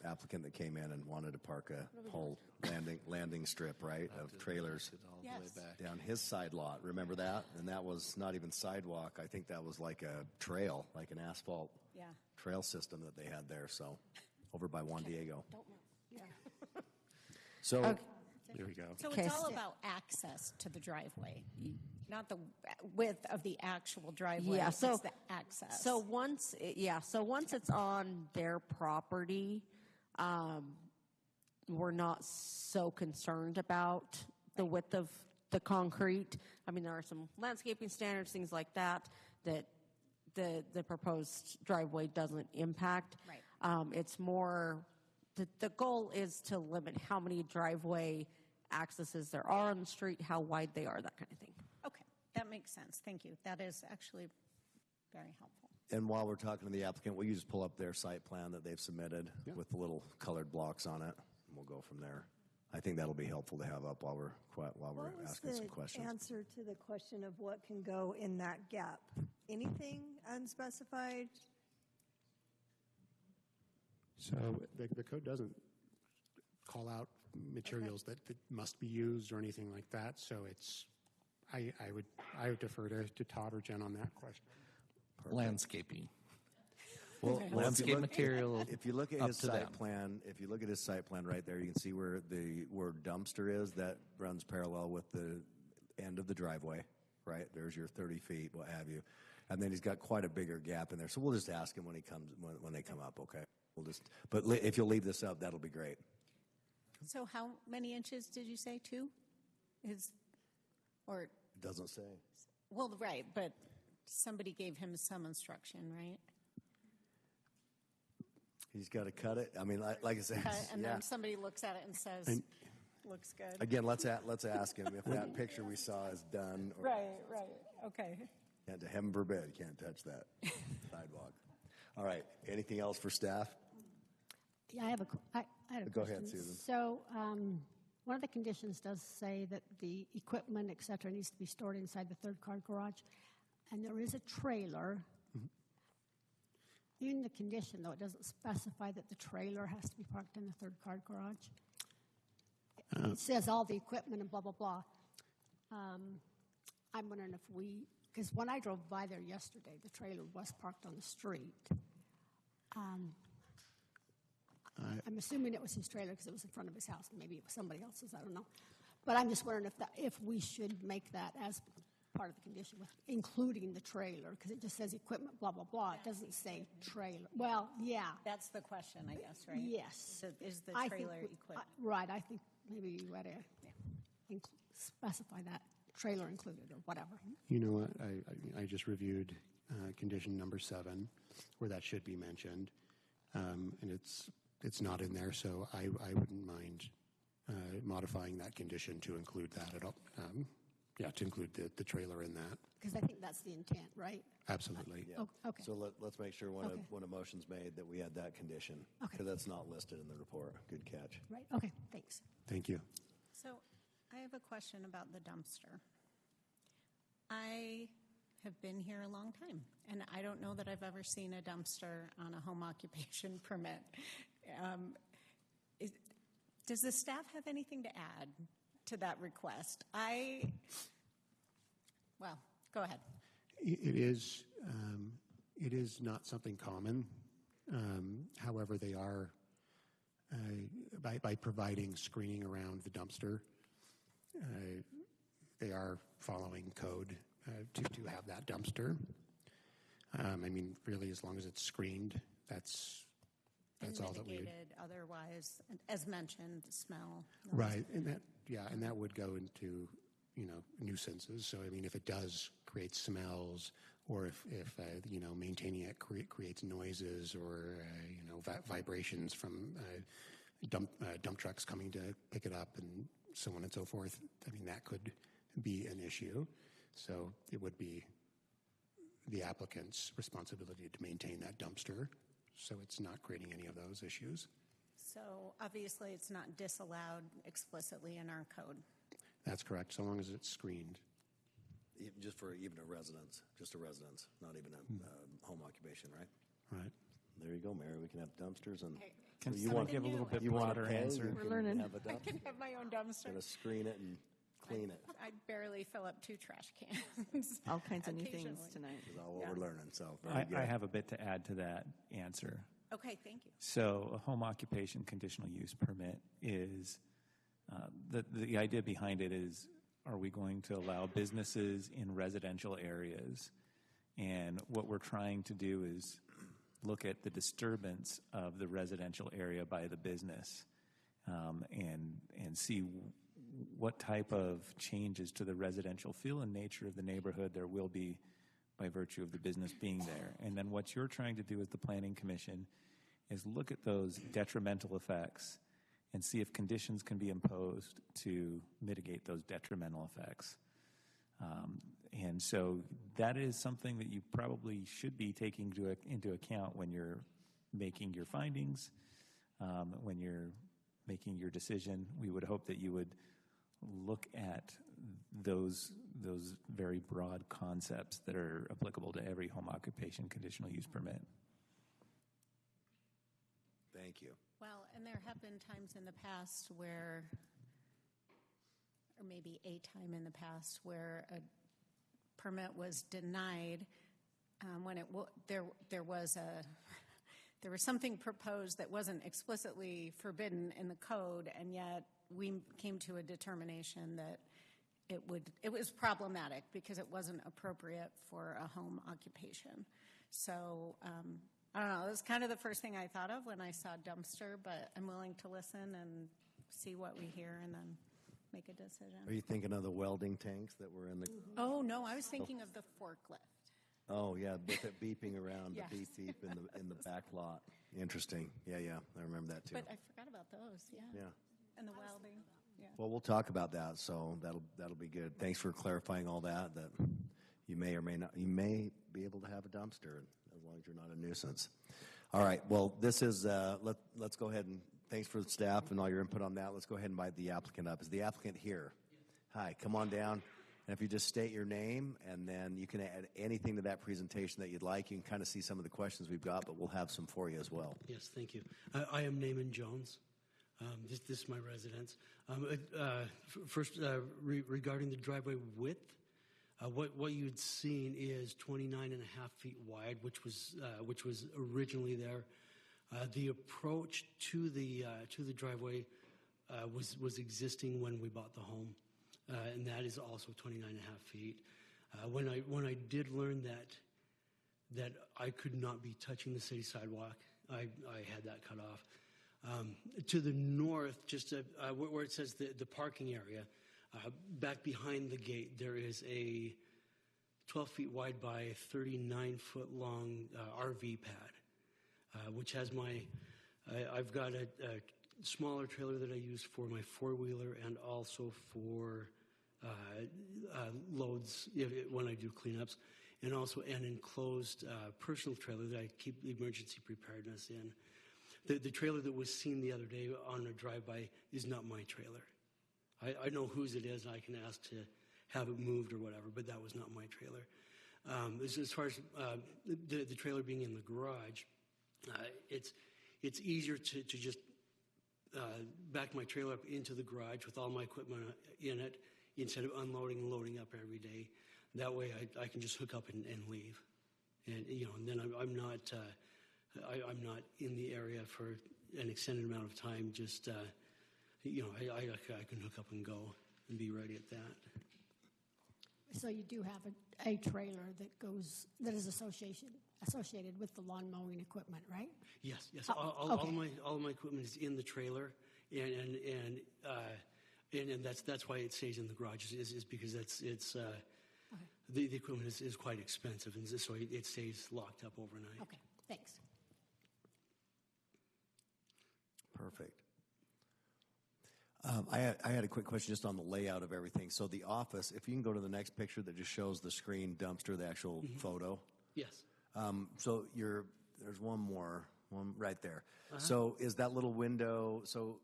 applicant that came in and wanted to park a whole landing strip, right, of trailers Yes. down his side lot. Remember that? And that was not even sidewalk. I think that was like a trail, like an asphalt Yeah. trail system that they had there. So over by Juan Diego. So There we go. So Okay. it's all about access to the driveway, not the width of the actual driveway. Yeah, so- it's the access. So once it's on their property, we're not so concerned about the width of the concrete. I mean, there are some landscaping standards, things like that, that the proposed driveway doesn't impact. Right. It's more, the goal is to limit how many driveway accesses there are on the street, how wide they are, that kind of thing. Okay, that makes sense. Thank you. That is actually very helpful. and while we're talking to the applicant, will you just pull up their site plan that they've submitted with the little colored blocks on it, and we'll go from there. I think that'll be helpful to have up while we're What was asking some the questions. answer to the question of what can go in that gap? Anything unspecified? So the code doesn't call out materials that must be used or anything like that. So it's, I would defer to Todd or Jen on that question. Landscaping. Well, Landscape material. If you look at up his to site them. plan, right there, you can see where the word dumpster is. That runs parallel with the end of the driveway. Right there's your 30 feet, what have you, and then he's got quite a bigger gap in there. So we'll just ask him when they come up. Okay, but if you'll leave this up, that'll be great. So how many inches did you say? 2? Or It doesn't say. well, right, but somebody gave him some instruction, right? He's got to cut it. I mean, like I said, And yeah. then somebody looks at it and says, "Looks good." Again, let's ask him if that picture we saw is done. Or, Right. Okay. And to heaven forbid, you can't touch that sidewalk. All right. Anything else for staff? Yeah, I had a Go ahead, question. Susan. So one of the conditions does say that the equipment, et cetera, needs to be stored inside the third-car garage, and there is a trailer. In the condition, though, it doesn't specify that the trailer has to be parked in the third-car garage. It says all the equipment and blah, blah, blah. I'm wondering if because when I drove by there yesterday, the trailer was parked on the street. I'm assuming it was his trailer because it was in front of his house. Maybe it was somebody else's, I don't know. But I'm just wondering if we should make that as part of the condition, with including the trailer, because it just says equipment, blah, blah, blah. It doesn't say trailer. Well, yeah. That's the question, I guess, right? Yes. So is the I trailer think equipped? Right. I think maybe you ought to specify that trailer included or whatever. You know what? I just reviewed condition number 7, where that should be mentioned, and it's not in there. So I wouldn't mind modifying that condition to include that at all. To include the trailer in that. Because I think that's the intent, right? Absolutely. Yeah. Oh, okay. So let's make sure when, Okay. when a motion's made that we add that condition. Okay. Because that's not listed in the report. Good catch. Right. Okay. Thanks. Thank you. So I have a question about the dumpster. I have been here a long time, and I don't know that I've ever seen a dumpster on a home occupation permit. Does the staff have anything to add to that request? Well, go ahead. It is not something common. However, they are, by providing screening around the dumpster, they are following code to have that dumpster. I mean, really, as long as it's screened, that's all that we would. Mitigated otherwise, as mentioned, smell. Right, and that would go into, nuisances. So, I mean, if it does create smells, or if maintaining it creates noises, or vibrations from dump trucks coming to pick it up, and so on and so forth. I mean, that could be an issue. So it would be the applicant's responsibility to maintain that dumpster, so it's not creating any of those issues. So obviously it's not disallowed explicitly in our code. That's correct, so long as it's screened. Just for even a residence, not even a home occupation, right? Right. There you go, Mary. We can have dumpsters and. Can you someone want give a little bit you want broader to pay, answer? you We're can learning. Have a I dumpster. can have my own dumpster. Gonna screen it and clean it. I barely fill up 2 trash cans. All kinds of new things Occasionally. tonight. Is all what we're learning. So very good. I have a bit to add to that answer. Okay, thank you. So a home occupation conditional use permit is, the idea behind it is, are we going to allow businesses in residential areas? And what we're trying to do is look at the disturbance of the residential area by the business, and see what type of changes to the residential feel and nature of the neighborhood there will be by virtue of the business being there. And then what you're trying to do as the Planning Commission is look at those detrimental effects and see if conditions can be imposed to mitigate those detrimental effects. And so that is something that you probably should be taking into account when you're making your findings, when you're making your decision. We would hope that you would look at those very broad concepts that are applicable to every home occupation conditional use permit. Thank you. Well, and there have been times in the past where, or maybe a time in the past, where a permit was denied when there was something proposed that wasn't explicitly forbidden in the code, and yet we came to a determination that it was problematic because it wasn't appropriate for a home occupation. So I don't know, it was kind of the first thing I thought of when I saw dumpster, but I'm willing to listen and see what we hear and then make a decision. Are you thinking of the welding tanks that were in the? Oh, no, I was thinking of the forklift. Oh yeah, with it beeping around, Yes. the beep beep in the back lot. Interesting. Yeah, I remember that too. But I forgot about those, yeah. Yeah. And the welding, yeah. Well, we'll talk about that. So that'll be good. Thanks for clarifying all that. That you may or may not. You may be able to have a dumpster as long as you're not a nuisance. All right. Well, this is. Let's go ahead and Thanks for the staff and all your input on that. Let's go ahead and invite the applicant up. Is the applicant here? Hi, come on down. And if you just state your name, and then you can add anything to that presentation that you'd like. You can kind of see some of the questions we've got, but we'll have some for you as well. Yes, thank you. I am Naaman Jones. This is my residence. First, regarding the driveway width, what you'd seen is 29.5 feet wide, which was originally there. The approach to the driveway was existing when we bought the home, and that is also 29.5 feet. When I did learn that I could not be touching the city sidewalk, I had that cut off. To the north, just where it says the parking area, back behind the gate, there is a 12 feet wide by 39 foot long RV pad, which has I've got a smaller trailer that I use for my four-wheeler and also for loads when I do cleanups, and also an enclosed personal trailer that I keep emergency preparedness in. The trailer that was seen the other day on a drive-by is not my trailer. I know whose it is, and I can ask to have it moved or whatever, but that was not my trailer. As far as the trailer being in the garage, it's easier to just back my trailer up into the garage with all my equipment in it instead of unloading and loading up every day. That way I can just hook up and leave. And, and then I'm not in the area for an extended amount of time. Just, I can hook up and go and be ready at that. So you do have a trailer that is associated with the lawn mowing equipment, right? Yes. Oh, All okay. of my equipment is in the trailer, and that's why it stays in the garage is because the equipment is quite expensive, and so it stays locked up overnight. Okay, thanks. Perfect. I had a quick question just on the layout of everything. So the office, if you can go to the next picture that just shows the screen dumpster, the actual photo. Yes. So there's one right there. So is that little window? So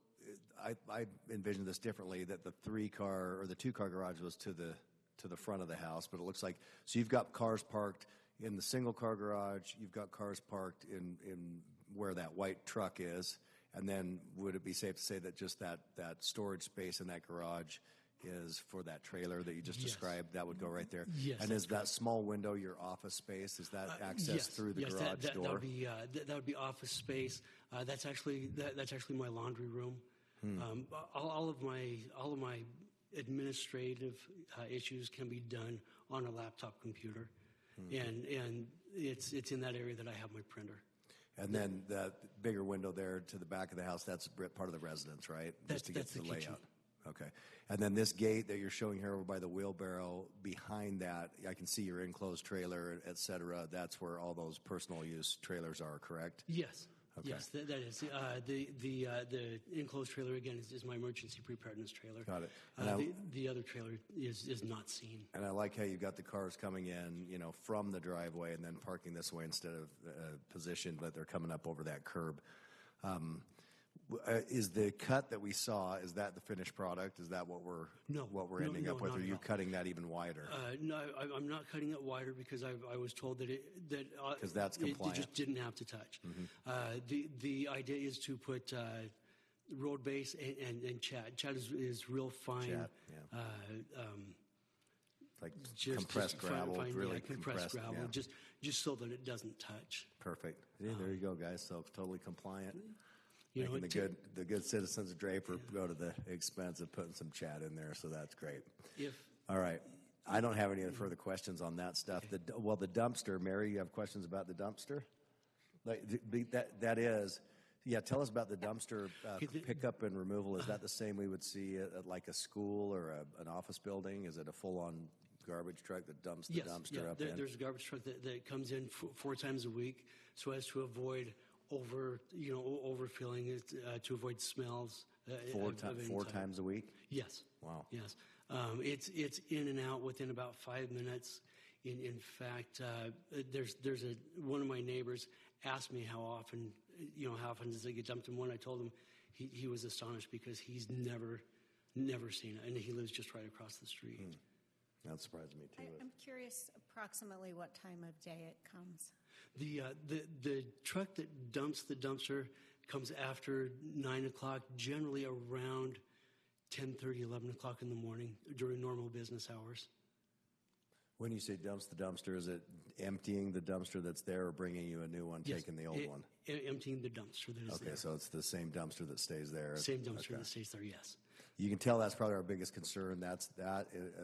I envisioned this differently, that the 2-car garage was to the front of the house, but it looks like, so you've got cars parked in the single-car garage, you've got cars parked in where that white truck is, and then would it be safe to say that just that storage space in that garage is for that trailer that you just described? That would go right there? Yes. And is that small window your office space? Is that access through the garage door? That would be office space. That's actually my laundry room. All of my administrative issues can be done on a laptop computer, and it's in that area that I have my printer. And then that bigger window there to the back of the house, that's part of the residence, right? Just to get to the layout. Kitchen. Okay. And then this gate that you're showing here over by the wheelbarrow, behind that, I can see your enclosed trailer, et cetera. That's where all those personal use trailers are, correct? Yes. Okay. Yes, that is. The enclosed trailer, again, is my emergency preparedness trailer. Got it. The other trailer is not seen. And I like how you've got the cars coming in, from the driveway and then parking this way instead of positioned, but they're coming up over that curb. Is the cut that we saw, is that the finished product? Is that what we're ending up with? Or are you cutting that even wider? No, I'm not cutting it wider because I was told that because that's compliant. It just didn't have to touch. The idea is to put road base and chat. Chat is real fine. Chat, yeah. Like compressed gravel, really compressed gravel, yeah. just so that it doesn't touch. Perfect. Yeah, there you go, guys. So totally compliant. You know, the good citizens of Draper go to the expense of putting some chat in there, so that's great. All right. I don't have any further questions on that stuff. Okay. The dumpster, Mary, you have questions about the dumpster? Tell us about the dumpster pickup and removal. Is that the same we would see at like a school or an office building? Is it a full-on garbage truck that dumps the dumpster up in? There's a garbage truck that comes in 4 times a week so as to avoid overfilling it, to avoid smells. Four times a week? Yes. Wow. Yes. It's in and out within about 5 minutes. In fact, there's one of my neighbors asked me how often does it get dumped, and when I told him he was astonished because he's never seen it, and he lives just right across the street. That surprised me too. I'm curious approximately what time of day it comes. The truck that dumps the dumpster comes after 9 o'clock, generally around 10:30, 11 o'clock in the morning during normal business hours. When you say dumps the dumpster, is it emptying the dumpster that's there or bringing you a new one, Yes, taking the old one? Emptying the dumpster that is there. Okay, so it's the same dumpster that stays there. Same dumpster Okay. that stays there, yes. You can tell that's probably our biggest concern.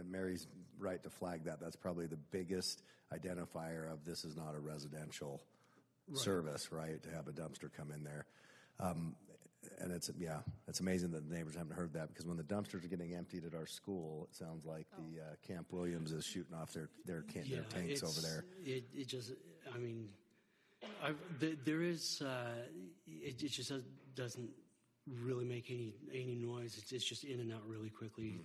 Mary's right to flag that. That's probably the biggest identifier of this is not a residential service, right? To have a dumpster come in there. And it's amazing that the neighbors haven't heard that, because when the dumpsters are getting emptied at our school, it sounds like the Camp Williams is shooting off their tanks over there. It just, I mean, there is, it just doesn't really make any noise. It's just in and out really quickly.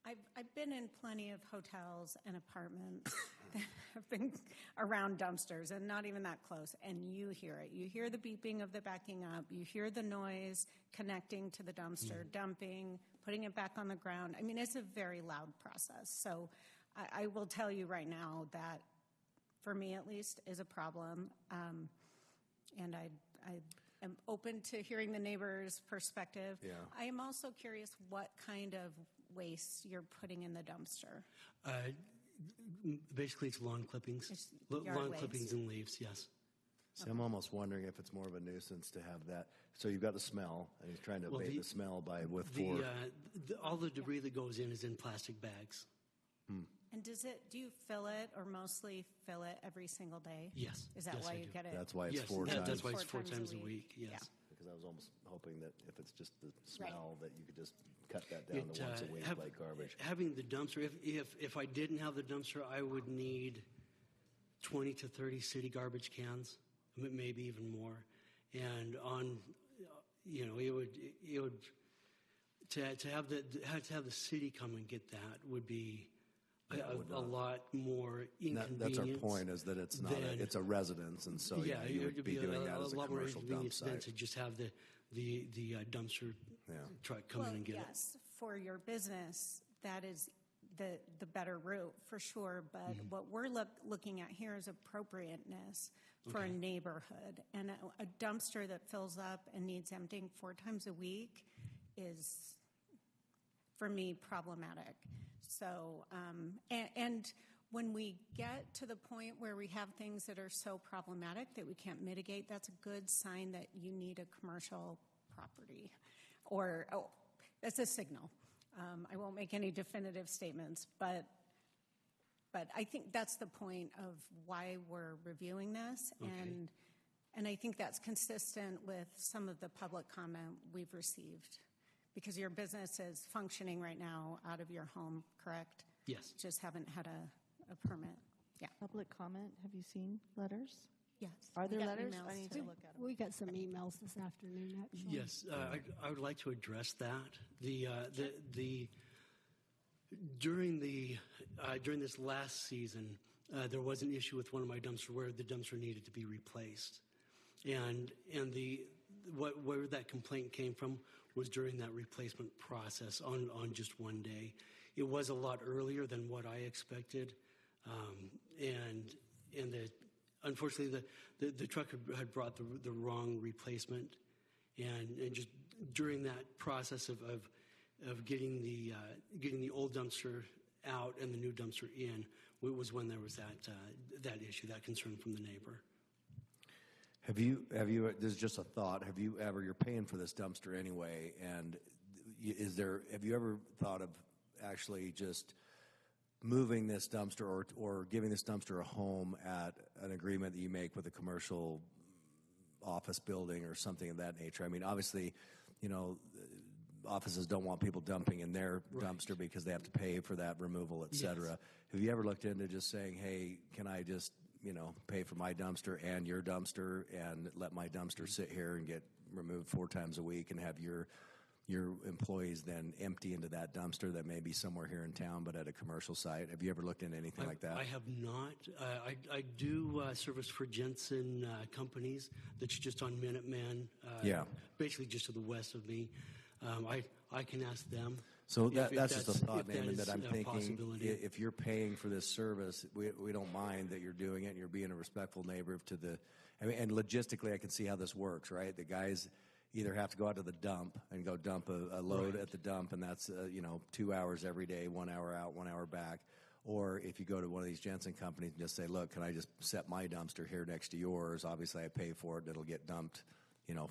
I've been in plenty of hotels and apartments that have been around dumpsters and not even that close, and you hear it. You hear the beeping of the backing up. You hear the noise connecting to the dumpster, dumping, putting it back on the ground. I mean, it's a very loud process. So I will tell you right now that, for me at least, is a problem. And I am open to hearing the neighbor's perspective. Yeah. I am also curious what kind of waste you're putting in the dumpster. Basically, it's lawn clippings. It's yard Lawn waste. clippings and leaves, yes. So I'm almost wondering if it's more of a nuisance to have that. So you've got the smell, and he's trying to abate the smell with four. All the debris that goes in is in plastic bags. And do you fill it or mostly fill it every single day? Yes. Is that Yes, why I you do. get it? That's why it's Yes, four times. that's why it's Four 4 times a week, yes. Yeah. Because I was almost hoping that if it's just the smell, that you could just cut that down to once a week like garbage. Having the dumpster, if I didn't have the dumpster, I would need 20 to 30 city garbage cans, maybe even more. And it would to have the city come and get that would be a lot more inconvenient. That's our point, is that it's not it's a residence, and so yeah, you it would be doing that as a lot more commercial dump inconvenient than site. to just have the dumpster truck come in and get it. Yes, for your business, that is the better route for sure. But what we're looking at here is appropriateness for a neighborhood, and a dumpster that fills up and needs emptying 4 times a week is, for me, problematic. So, and when we get to the point where we have things that are so problematic that we can't mitigate, that's a good sign that you need a commercial property, or that's a signal. I won't make any definitive statements, but I think that's the point of why we're reviewing this, and I think that's consistent with some of the public comment we've received. Because your business is functioning right now out of your home, correct? Yes. Just haven't had a permit. Yeah. Public comment, have you seen letters? Yes. Are there We got letters? emails, I need to too. look at them. We got some emails this afternoon, actually. Yes, I would like to address that. During this last season, there was an issue with one of my dumpsters where the dumpster needed to be replaced, and where that complaint came from was during that replacement process on just one day. It was a lot earlier than what I expected, and unfortunately the truck had brought the wrong replacement, and just during that process of getting the old dumpster out and the new dumpster in, it was when there was that issue, that concern from the neighbor. Have you, this is just a thought, you're paying for this dumpster anyway, and have you ever thought of actually just moving this dumpster or giving this dumpster a home at an agreement that you make with a commercial office building or something of that nature? I mean, obviously, offices don't want people dumping in their dumpster because they have to pay for that removal, et cetera. Yes. Have you ever looked into just saying, hey, can I just pay for my dumpster and your dumpster and let my dumpster sit here and get removed 4 times a week and have your your employees then empty into that dumpster that may be somewhere here in town, but at a commercial site? Have you ever looked into anything like that? I have not. I do service for Jensen Companies that's just on Minuteman, basically just to the west of me. I can ask them. So that's just a thought, Naaman, that I'm thinking possibility. if you're paying for this service, we don't mind that you're doing it and you're being a respectful neighbor to the, I mean, and logistically I can see how this works, right? The guys either have to go out to the dump and go dump a load at the dump, and that's 2 hours every day, 1 hour out, 1 hour back. Or if you go to one of these Jensen companies and just say, look, can I just set my dumpster here next to yours? Obviously I pay for it, and it'll get dumped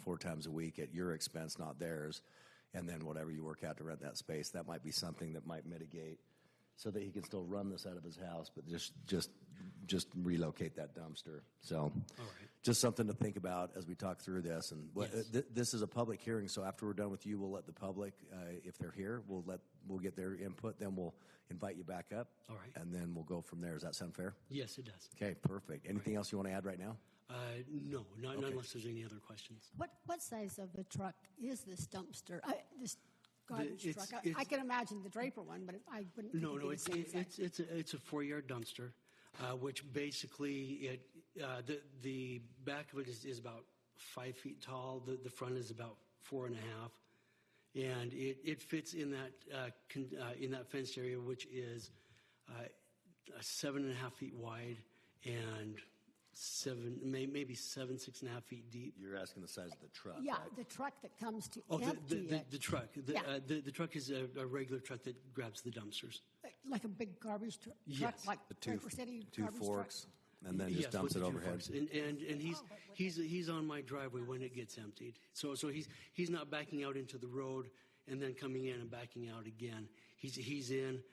4 times a week at your expense, not theirs. And then whatever you work out to rent that space, that might be something that might mitigate so that he can still run this out of his house, but just relocate that dumpster. So just something to think about as we talk through this. And this is a public hearing, so after we're done with you, we'll let the public, if they're here, we'll get their input, then we'll invite you back up. All right. And then we'll go from there. Does that sound fair? Yes, it does. Okay, perfect. Anything else you want to add right now? No, not unless there's any other questions. What size of a truck is this dumpster? This garbage It's- truck? it's- I can imagine the Draper one, but I wouldn't. think No, it'd be the same size. it's a 4-yard dumpster, which basically the back of it is about 5 feet tall. The front is about 4.5, and it fits in that fenced area, which is 7.5 feet wide and maybe 6.5 feet deep. You're asking the size of the truck, Yeah, right? the truck that comes to Oh, empty it, the truck. Yeah. The truck is a regular truck that grabs the dumpsters. like a big garbage truck, Yes. like The two Draper City garbage forks, truck. and then just Yes, dumps with it the two overhead. forks. And he's on my driveway when it gets emptied. So he's not backing out into the road and then coming in and backing out again. He's in,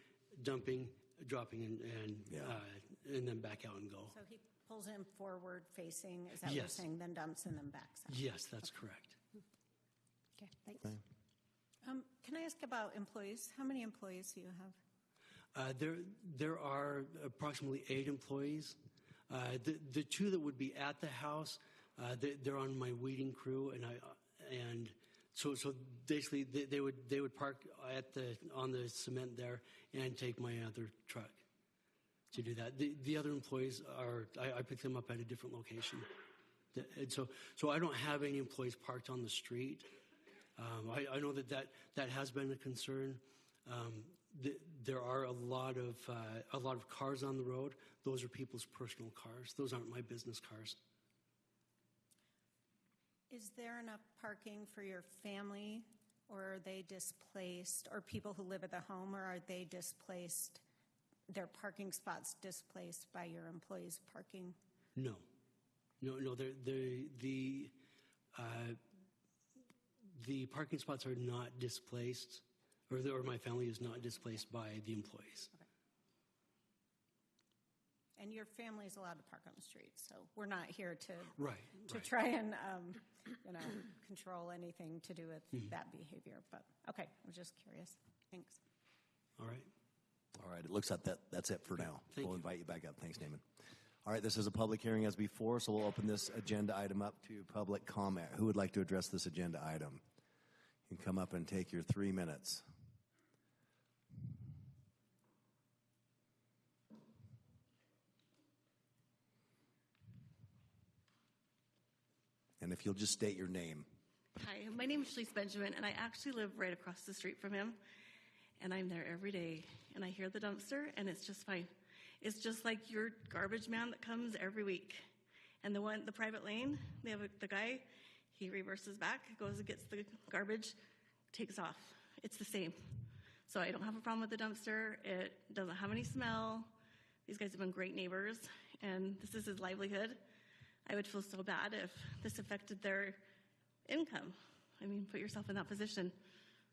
dumping, dropping, and then back out and go. So he pulls in forward facing, is that what you're Yes. saying, then dumps and then backs out? Yes, that's correct. Okay, thanks. Can I ask about employees? How many employees do you have? There are approximately 8 employees. The 2 that would be at the house, they're on my weeding crew, and so basically they would park on the cement there and take my other truck to do that. The other employees I pick them up at a different location. And so I don't have any employees parked on the street. I know that has been a concern. There are a lot of cars on the road. Those are people's personal cars. Those aren't my business cars. Is there enough parking for your family, or are they displaced, or people who live at the home, or are they displaced, their parking spots displaced by your employees' parking? No. The parking spots are not displaced, or my family is not displaced by the employees. Okay. And your family is allowed to park on the street, so we're not here to try and control anything to do with that behavior. But okay, I was just curious. Thanks. All right. It looks like that's it for now. Thank We'll you. invite you back up. Thanks, Naaman. All right, this is a public hearing as before, so we'll open this agenda item up to public comment. Who would like to address this agenda item? You can come up and take your 3 minutes. And if you'll just state your name. Hi, my name is Shalise Benjamin, and I actually live right across the street from him. And I'm there every day, and I hear the dumpster, and it's just fine. It's just like your garbage man that comes every week. And the private lane, they have the guy, he reverses back, goes and gets the garbage, takes off. It's the same. So I don't have a problem with the dumpster. It doesn't have any smell. These guys have been great neighbors, and this is his livelihood. I would feel so bad if this affected their income. I mean, put yourself in that position.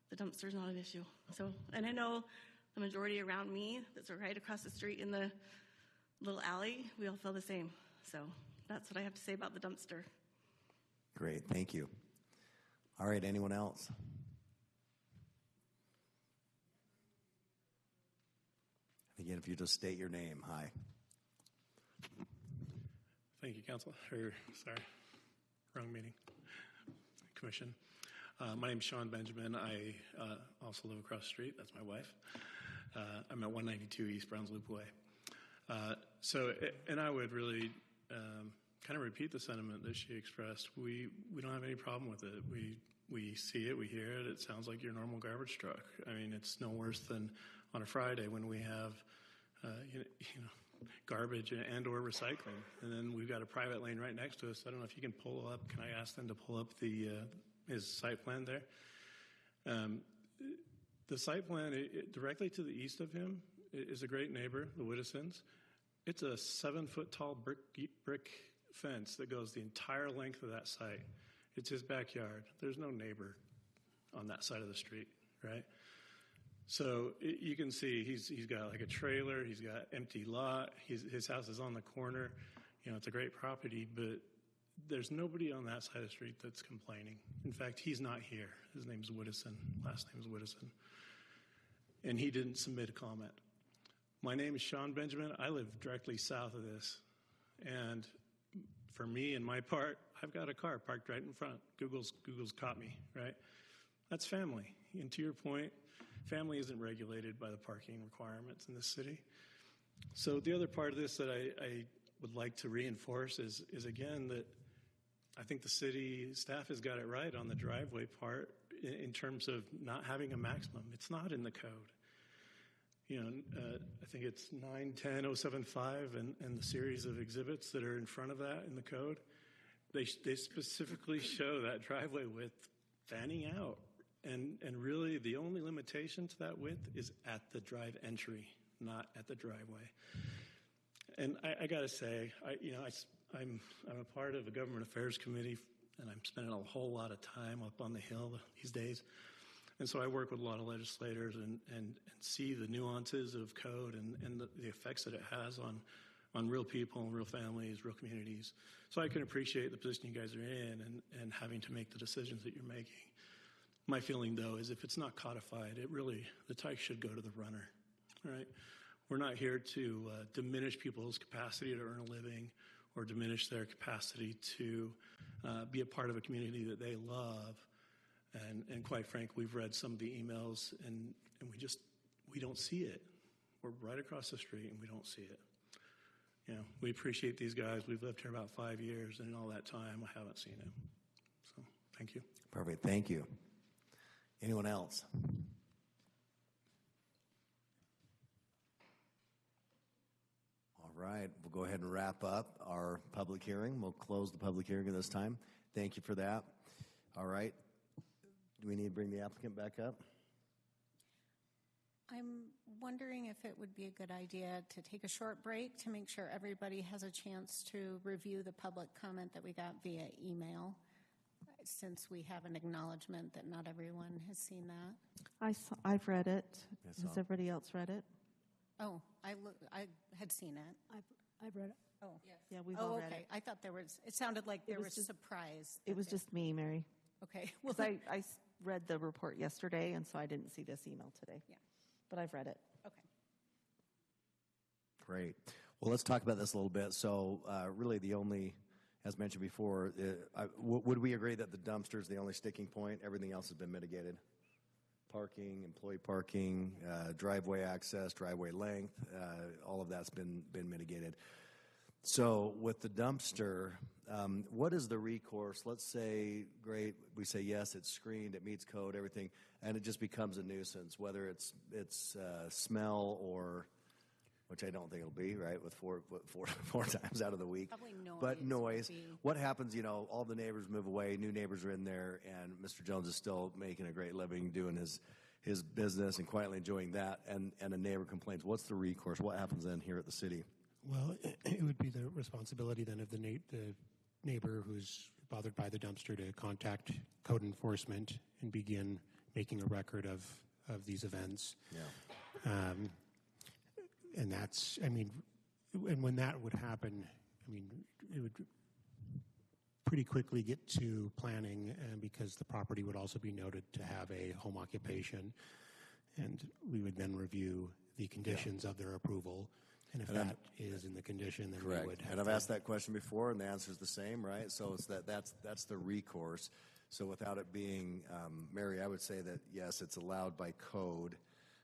The dumpster's not an issue. So, and I know the majority around me that's right across the street in the little alley, we all feel the same. So that's what I have to say about the dumpster. Great, thank you. All right, anyone else? Again, if you just state your name. Hi. Thank you, Council. Sorry, wrong meeting. Commission. My name's Sean Benjamin. I also live across the street. That's my wife. I'm at 192 East Browns Loop Way. And I would really kind of repeat the sentiment that she expressed. We don't have any problem with it. We see it, we hear it. It sounds like your normal garbage truck. I mean, it's no worse than on a Friday when we have, garbage and/or recycling, and then we've got a private lane right next to us. I don't know if you can pull up. Can I ask them to pull up his site plan there? The site plan directly to the east of him is a great neighbor, the Whittisons. It's a 7-foot tall brick fence that goes the entire length of that site. It's his backyard. There's no neighbor on that side of the street, right? So you can see he's got like a trailer. He's got empty lot. His house is on the corner. It's a great property, but there's nobody on that side of the street that's complaining. In fact, he's not here. His name's Whittison. Last name's Whittison. And he didn't submit a comment. My name is Sean Benjamin. I live directly south of this. And for me and my part, I've got a car parked right in front. Google's caught me, right? That's family. And to your point, family isn't regulated by the parking requirements in this city. So the other part of this that I would like to reinforce is again, that I think the city staff has got it right on the driveway part in terms of not having a maximum. It's not in the code. I think it's 910-075 and the series of exhibits that are in front of that in the code. They specifically show that driveway width fanning out. And really, the only limitation to that width is at the entry, not at the driveway. And I got to say, I'm a part of a government affairs committee, and I'm spending a whole lot of time up on the Hill these days. And so I work with a lot of legislators and see the nuances of code and the effects that it has on real people, real families, real communities. So I can appreciate the position you guys are in and having to make the decisions that you're making. My feeling, though, is if it's not codified, the tike should go to the runner, right? We're not here to diminish people's capacity to earn a living or diminish their capacity to be a part of a community that they love. And quite frankly, we've read some of the emails, and we don't see it. We're right across the street, and we don't see it. We appreciate these guys. We've lived here about 5 years, and in all that time, I haven't seen it. So, thank you. Perfect. Thank you. Anyone else? All right. We'll go ahead and wrap up our public hearing. We'll close the public hearing at this time. Thank you for that. All right. Do we need to bring the applicant back up? I'm wondering if it would be a good idea to take a short break to make sure everybody has a chance to review the public comment that we got via email, since we have an acknowledgement that not everyone has seen that. I've read it. Yes, Has everybody else read it? Oh, I had seen it. I've read it. Oh, Yes. Yeah, we've all read okay. it. I thought it sounded like there was just- surprise. It was just me, Mary. Okay. Because I read the report yesterday, and so I didn't see this email today. Yeah. But I've read it. Okay. Great. Well, let's talk about this a little bit. So really the only, as mentioned before, would we agree that the dumpster is the only sticking point? Everything else has been mitigated? Parking, employee parking, driveway access, driveway length, all of that's been mitigated. So with the dumpster, what is the recourse? Let's say, great, we say yes, it's screened, it meets code, everything, and it just becomes a nuisance, whether it's smell or, which I don't think it'll be, right, with four times out of the week. Probably noise. But noise. would be- What happens, all the neighbors move away, new neighbors are in there, and Mr. Jones is still making a great living doing his business and quietly enjoying that, and a neighbor complains. What's the recourse? What happens then here at the city? Well, it would be the responsibility then of the neighbor who's bothered by the dumpster to contact code enforcement and begin making a record of these events. Yeah. And that's, and when that would happen, it would pretty quickly get to planning, because the property would also be noted to have a home occupation, and we would then review the conditions of their approval. And if that is in the condition, then Correct. we would have And I've to- asked that question before, and the answer is the same, right? So it's that's the recourse. So without it being, Mary, I would say that, yes, it's allowed by code.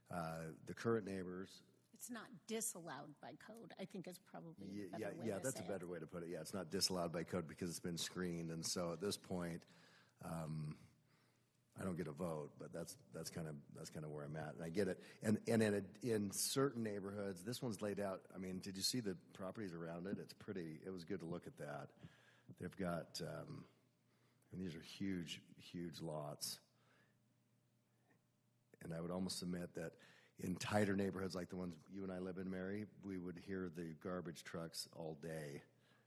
The current neighbors, It's not disallowed by code, I think is probably a yeah, better way yeah, to that's say a it. better way to put it. Yeah, it's not disallowed by code because it's been screened. And so at this point, I don't get a vote, but that's kind of where I'm at, and I get it. And in certain neighborhoods, this one's laid out. I mean, did you see the properties around it? It's pretty. It was good to look at that. They've got, and these are huge, huge lots. And I would almost submit that in tighter neighborhoods like the ones you and I live in, Mary, we would hear the garbage trucks all day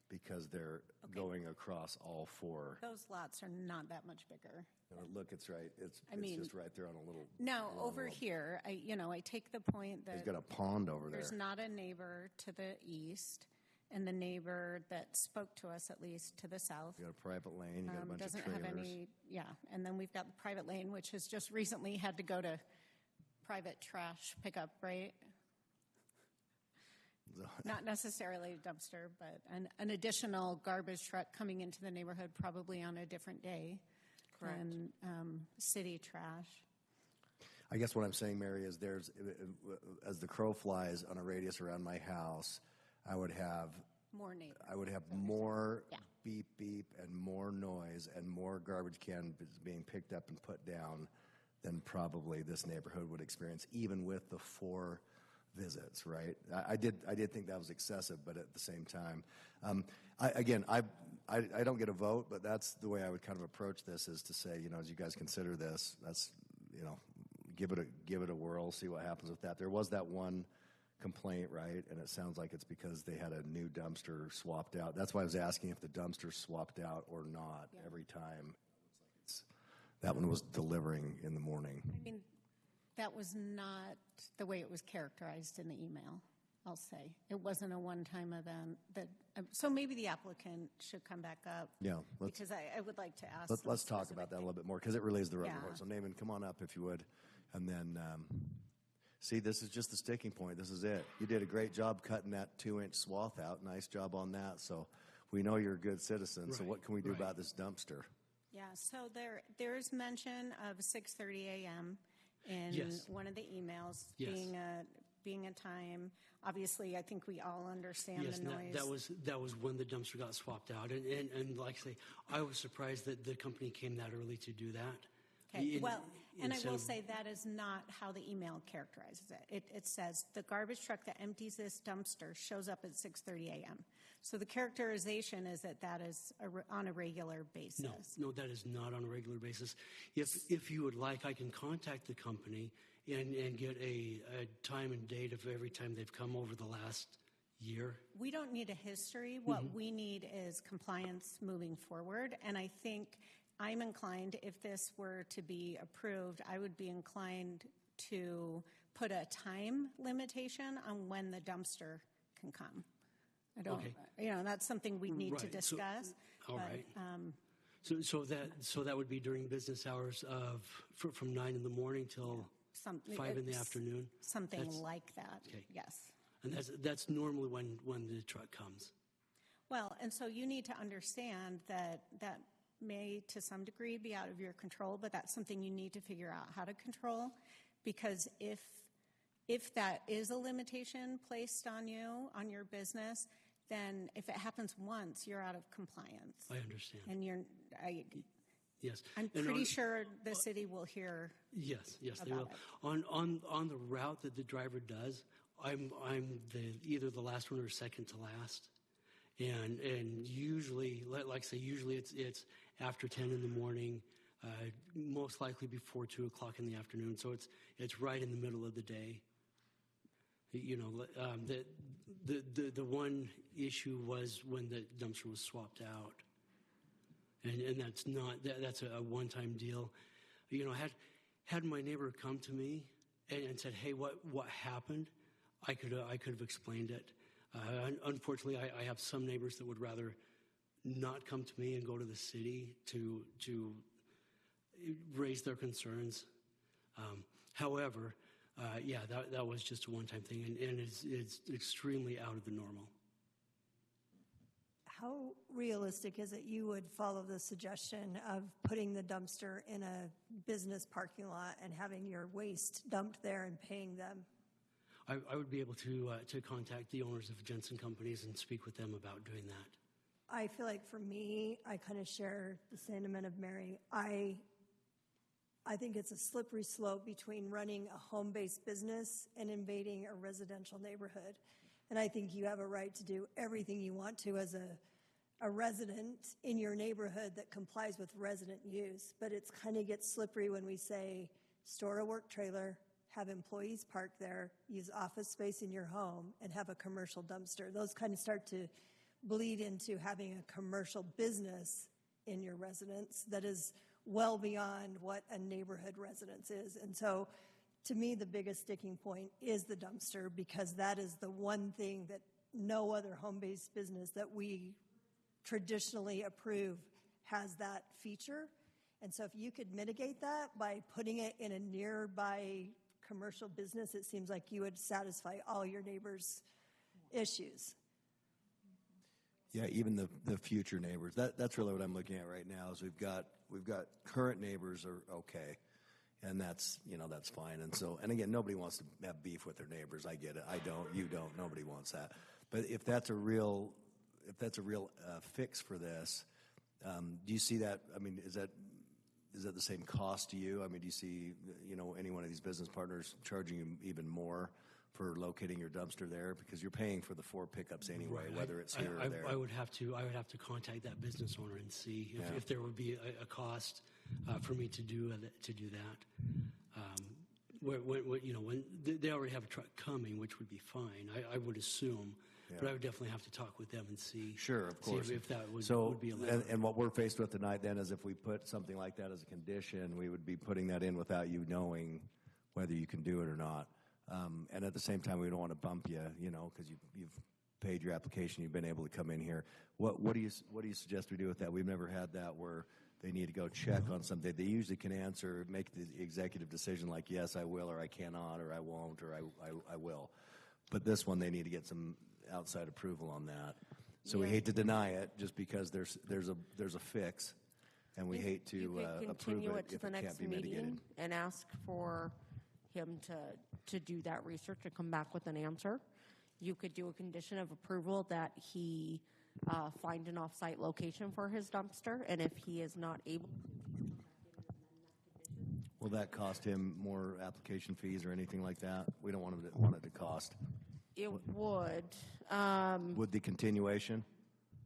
because they're going across all four. Those lots are not that much bigger. Look, it's right. It's mean, just right there on a little. No, long over road. here, I take the point that He's got a pond over there. there's not a neighbor to the east, and the neighbor that spoke to us, at least to the south, You got a private lane. You got a bunch doesn't of trailers. have any. Yeah, and then we've got the private lane, which has just recently had to go to private trash pickup, right? Not necessarily a dumpster, but an additional garbage truck coming into the neighborhood probably on a different day than city trash. I guess what I'm saying, Mary, is there's, as the crow flies on a radius around my house, I would have More neighbors. I would have more beep beep and more noise and more garbage cans being picked up and put down than probably this neighborhood would experience, even with the 4 visits. Right? I did think that was excessive, but at the same time, I don't get a vote, but that's the way I would kind of approach this: is to say, as you guys consider this, that's give it a whirl, see what happens with that. There was that one complaint, right? And it sounds like it's because they had a new dumpster swapped out. That's why I was asking if the dumpster swapped out or not every time. That one was delivering in the morning. I mean, that was not the way it was characterized in the email, I'll say. It wasn't a one-time event. So maybe the applicant should come back up. Yeah. Because I would like to ask. Let's talk about that a little bit more, because it really is the rubber Yeah. hose. So Naaman, come on up if you would. And then, see, this is just the sticking point. This is it. You did a great job cutting that 2-inch swath out. Nice job on that. So we know you're a good citizen. So what can we do about this dumpster? Yeah, so there's mention of 6:30 a.m. in one of the emails being a time. Obviously, I think we all understand the noise. That was when the dumpster got swapped out, and like I say, I was surprised that the company came that early to do that. Okay. And I will say that is not how the email characterizes it. It says the garbage truck that empties this dumpster shows up at 6:30 a.m. So the characterization is that is on a regular basis. No, that is not on a regular basis. If you would like, I can contact the company and get a time and date of every time they've come over the last year. We don't need a history. What we need is compliance moving forward. And I think I'm inclined, if this were to be approved, I would be inclined to put a time limitation on when the dumpster can come. I don't, that's something we need to discuss. All right. So that would be during business hours from 9 in the morning till 5 in the afternoon. Something like that. Okay. Yes. And that's normally when the truck comes. Well, and so you need to understand that may to some degree be out of your control, but that's something you need to figure out how to control, because if that is a limitation placed on you, on your business, then if it happens once, you're out of compliance. I understand. And yes. I'm pretty sure the city will hear. Yes, they will. On the route that the driver does, I'm either the last one or second to last, and usually, like I say, usually it's after 10 in the morning, most likely before 2 o'clock in the afternoon. So it's right in the middle of the day. The one issue was when the dumpster was swapped out, and that's a one-time deal. Had my neighbor come to me and said, "Hey, what happened?" I could have explained it. Unfortunately, I have some neighbors that would rather not come to me and go to the city to raise their concerns. However, that was just a one-time thing, and it's extremely out of the normal. how realistic is it you would follow the suggestion of putting the dumpster in a business parking lot and having your waste dumped there and paying them? I would be able to contact the owners of Jensen Companies and speak with them about doing that. I feel like for me, I kind of share the sentiment of Mary. I think it's a slippery slope between running a home-based business and invading a residential neighborhood. And I think you have a right to do everything you want to as a resident in your neighborhood that complies with resident use. But it's kind of gets slippery when we say store a work trailer, have employees park there, use office space in your home, and have a commercial dumpster. Those kind of start to bleed into having a commercial business in your residence that is well beyond what a neighborhood residence is. And so to me, the biggest sticking point is the dumpster, because that is the one thing that no other home-based business that we traditionally approve has that feature. And so if you could mitigate that by putting it in a nearby commercial business, it seems like you would satisfy all your neighbors' issues. Yeah, even the future neighbors. That's really what I'm looking at right now. Is we've got current neighbors are okay, and that's fine. And again, nobody wants to have beef with their neighbors. I get it. I don't. You don't. Nobody wants that. But if that's a real fix for this, do you see that? I mean, is that the same cost to you? I mean, do you see any one of these business partners charging you even more for locating your dumpster there, because you're paying for the 4 pickups anyway, Right. whether it's here or there? I would have to contact that business owner and see if there would be a cost for me to do that. When they already have a truck coming, which would be fine, I would assume. Yeah. But I would definitely have to talk with them and see. Sure, of course. See if that would be allowed. And what we're faced with tonight then is if we put something like that as a condition, we would be putting that in without you knowing whether you can do it or not. And at the same time, we don't want to bump you, because you've paid your application, you've been able to come in here. What do you suggest we do with that? We've never had that where they need to go check on something. They usually can make the executive decision like, yes, I will, or I cannot, or I won't, or I will. But this one, they need to get some outside approval on that. So we hate to deny it just because there's a fix, and we hate to approve it if it can't be mitigated. And ask for him to do that research and come back with an answer. You could do a condition of approval that he find an off-site location for his dumpster, and if he is not able to, will that cost him more application fees or anything like that? We don't want it to cost. It would. With the continuation?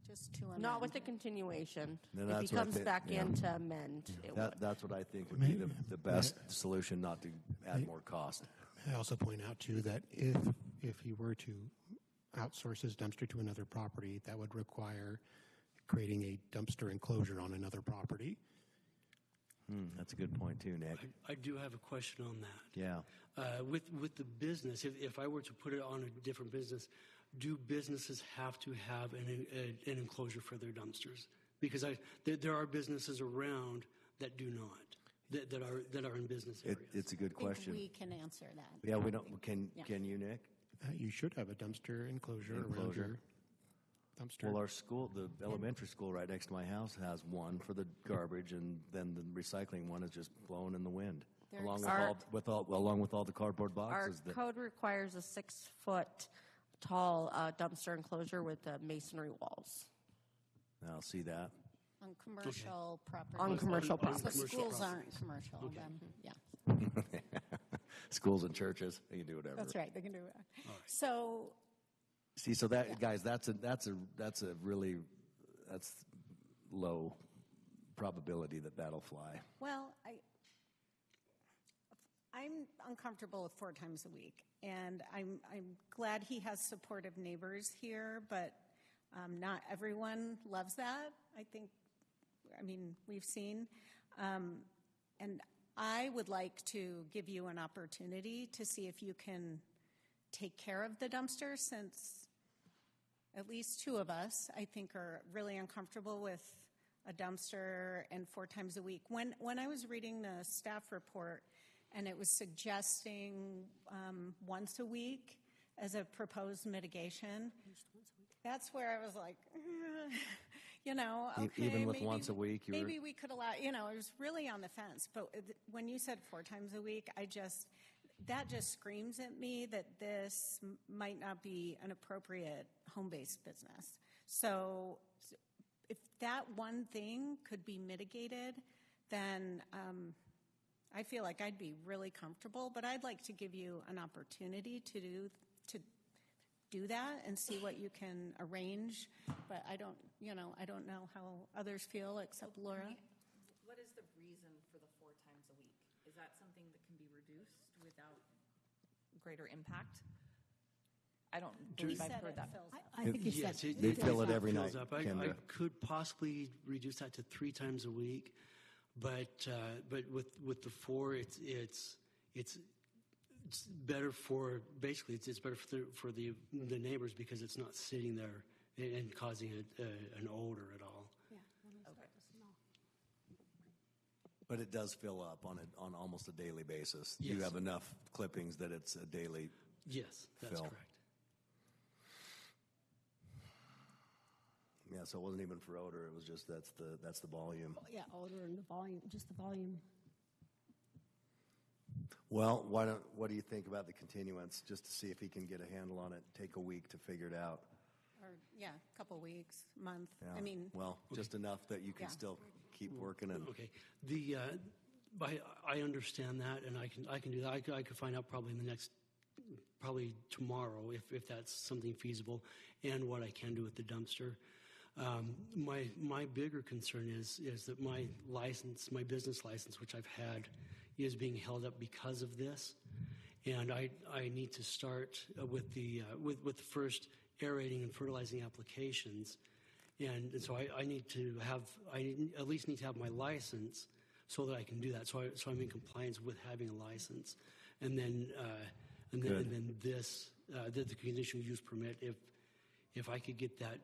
Just to amend. Not with the continuation. Then If he comes back yeah. in to amend, it would. That's what I think would be the best solution, not to add more cost. I also point out, too, that if he were to outsource his dumpster to another property, that would require creating a dumpster enclosure on another property. That's a good point, too, Nick. I do have a question on that. Yeah. With the business, if I were to put it on a different business, do businesses have to have an enclosure for their dumpsters? Because there are businesses around that do not, that are in business areas. It's a good question. I think we can answer that. Yeah, we don't. Can you, Nick? You should have a dumpster enclosure around your dumpster. Well, our school, the elementary school right next to my house, has one for the garbage, and then the recycling one is just blowing in the wind, along with all the cardboard boxes. Our code requires a 6-foot tall dumpster enclosure with masonry walls. I'll see that. On commercial property. On commercial So properties. schools aren't commercial, then, yeah. Schools and churches, they can do whatever. That's right, they can do it. So, See, so that guys, that's low probability that'll fly. well, I'm uncomfortable with 4 times a week, and I'm glad he has supportive neighbors here, but not everyone loves that. We've seen, and I would like to give you an opportunity to see if you can take care of the dumpster, since at least 2 of us, I think, are really uncomfortable with a dumpster and 4 times a week. When I was reading the staff report, and it was suggesting once a week as a proposed mitigation, that's where I was like, you know, okay, Even with maybe, once a week, you were... maybe we could allow, you know, I was really on the fence. But when you said 4 times a week, that just screams at me that this might not be an appropriate home-based business. So if that one thing could be mitigated, then I feel like I'd be really comfortable. But I'd like to give you an opportunity to do that and see what you can arrange. But I don't know how others feel except Laura. What is the reason for the 4 times a week? Is that something that can be reduced without greater impact? I don't believe I've heard that. I think he said They fill it every night. Fills up. I could possibly reduce that to 3 times a week, but with the 4, it's better for, basically it's better for the neighbors because it's not sitting there and causing an odor at all. Yeah. But it does fill up on almost a daily basis. Yes. You have enough clippings that it's a daily Yes, that's fill. correct. Yeah, so it wasn't even for odor. It was just that's the volume. Yeah, odor and the volume, just the volume. Well, what do you think about the continuance, just to see if he can get a handle on it, take a week to figure it out? Or, yeah, a couple weeks, month. Yeah. I mean, well, just enough that you can Yeah. still keep working. And Okay. I understand that, and I can do that. I could find out probably probably tomorrow if that's something feasible, and what I can do with the dumpster. My bigger concern is that my business license, which I've had, is being held up because of this, and I need to start with the first aerating and fertilizing applications, and so I at least need to have my license so that I can do that. So I'm in compliance with having a license, and then this the conditional use permit if I could get that,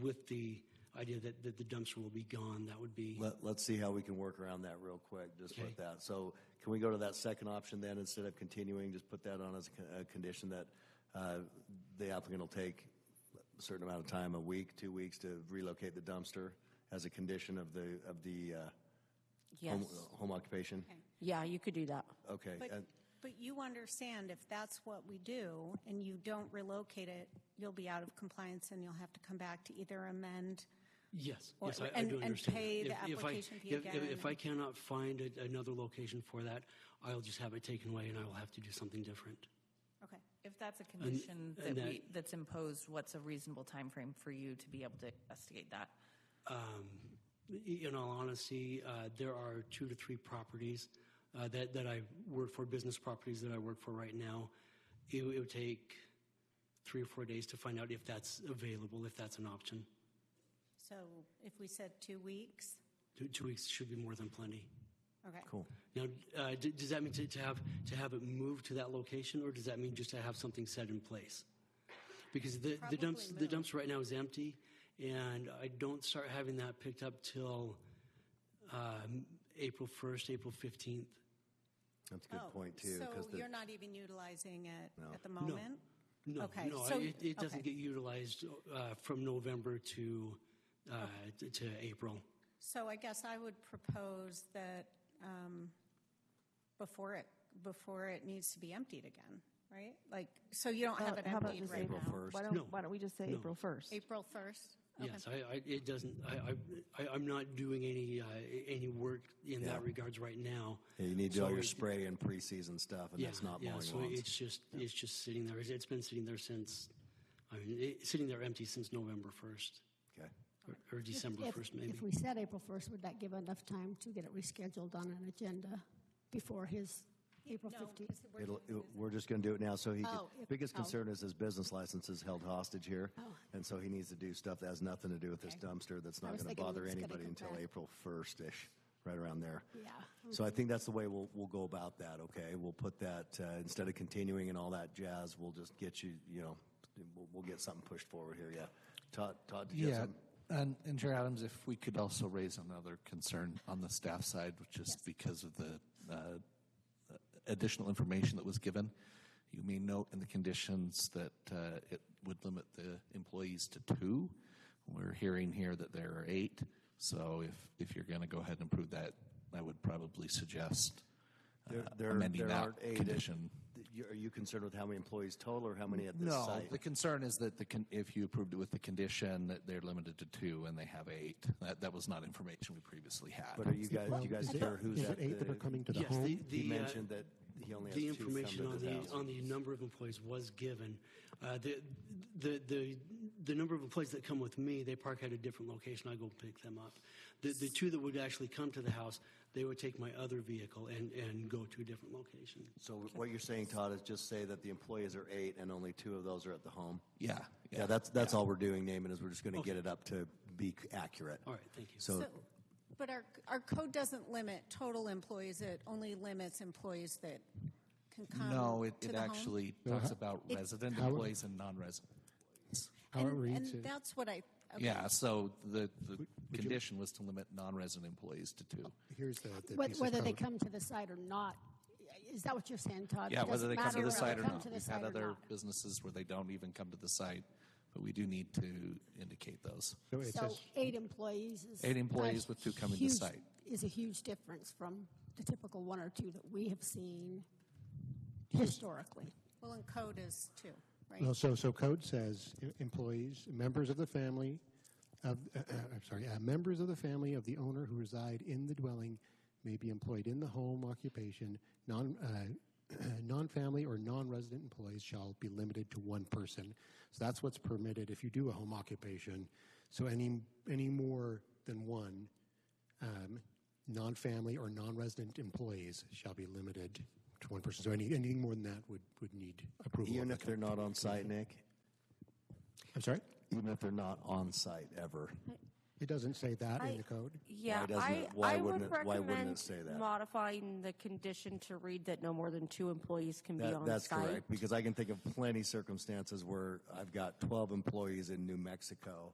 with the idea that the dumpster will be gone, that would be... Let's see how we can work around that real quick, just Okay. with that. So can we go to that second option then, instead of continuing, just put that on as a condition that the applicant will take a certain amount of time, a week, 2 weeks, to relocate the dumpster as a condition of the Yes. home occupation? Okay. Yeah, you could do that. Okay. But you understand if that's what we do and you don't relocate it, you'll be out of compliance and you'll have to come back to either amend. Yes, Or- yes, I and- do and understand. pay the If application fee again. If I cannot find another location for that, I'll just have it taken away and I will have to do something different. Okay. If that's a condition and that's imposed, what's a reasonable time frame for you to be able to investigate that? In all honesty, there are 2 to 3 properties that I work for, business properties that I work for right now. It would take 3 or 4 days to find out if that's available, if that's an option. So if we said 2 weeks, 2 weeks should be more than plenty. okay. Cool. Now, does that mean to have it moved to that location, or does that mean just to have something set in place? Because the dumpster right now is empty, and I don't start having that picked up till April 1st, April 15th. That's a good point, too. So 'cause you're not even utilizing it No. at the moment? No, Okay, no, so- it doesn't okay. get utilized from November to April. So I guess I would propose that before it needs to be emptied again, right? Like, so you don't have it How about emptied just right April now? 1st? Why don't we just say No. April 1st? April 1st? Okay. Yes, it doesn't. I'm not doing any work in Yeah. that regards right now. Yeah, you need to do all your So- spray and preseason stuff, and that's not mowing so lawns. it's just sitting there. It's been sitting there since, sitting there empty since November 1st. Okay. Or December 1st, maybe. If we said April 1st, would that give enough time to get it rescheduled on an agenda before his April No, 15th? because We're just going to do it now. So if- biggest concern is his business license is held hostage here, Oh. and so he needs to do stuff that has nothing to do with this Okay. dumpster. That's I not was going to thinking it bother was gonna anybody come until back. April 1st-ish, right around there. Yeah. So I think that's the way we'll go about that. Okay, we'll put that instead of continuing and all that jazz. We'll just get you. We'll get something pushed forward here. Yeah, Todd. Did you have something? And Chair Adams, if we could also raise another concern on the staff side, which is because of the additional information that was given. You may note in the conditions that it would limit the employees to 2. We're hearing here that there are 8. So if you're going to go ahead and approve that, I would probably suggest amending that aren't 8. condition. Are you concerned with how many employees total, or how many at this No, site? the concern is that if you approved it with the condition that they're limited to 2 and they have 8, that was not information we previously had. But are you guys? Do you guys care who's is at it 8 that are coming to the Yes, home? He mentioned that he only has the 2 information come on to his house. the number of employees was given. The number of employees that come with me, they park at a different location. I go pick them up. The 2 that would actually come to the house, they would take my other vehicle and go to a different location. So what you're saying, Todd, is just say that the employees are 8 and only 2 of those are at the home? Yeah. Yeah, that's all we're doing, Naaman, is we're just going to get it up to be accurate. All right, thank you. So But our code doesn't limit total employees. It only limits employees that can come No, to it the home. actually talks about resident employees and non-resident employees. How it reads And is- that's what I. Okay. Yeah, so the condition was to limit non-resident employees to 2. Here's the piece of Whether they code. come to the site or not. Is that what you're saying, Todd? Yeah, It whether doesn't they come matter to the whether site they or come not. to the We've site had or other not. businesses where they don't even come to the site, but we do need to indicate those. So it So says 8 employees is 8 employees a with 2 coming to huge- site. Is a huge difference from the typical 1 or 2 that we have seen historically. Well, and code is 2, right? well, so code says employees, members of the family of members of the family of the owner who reside in the dwelling may be employed in the home occupation. Non-family or non-resident employees shall be limited to 1 person. So that's what's permitted if you do a home occupation. So any more than 1 non-family or non-resident employees shall be limited to 1 person. So anything more than that would need approval. even of if the they're not committee. on site, Nick? I'm sorry? Even if they're not on site ever? It doesn't say that in the code. Yeah, Why doesn't it- I wouldn't would why wouldn't recommend it say that? modifying the condition to read that no more than 2 employees can be on That's site. correct, because I can think of plenty of circumstances where I've got 12 employees in New Mexico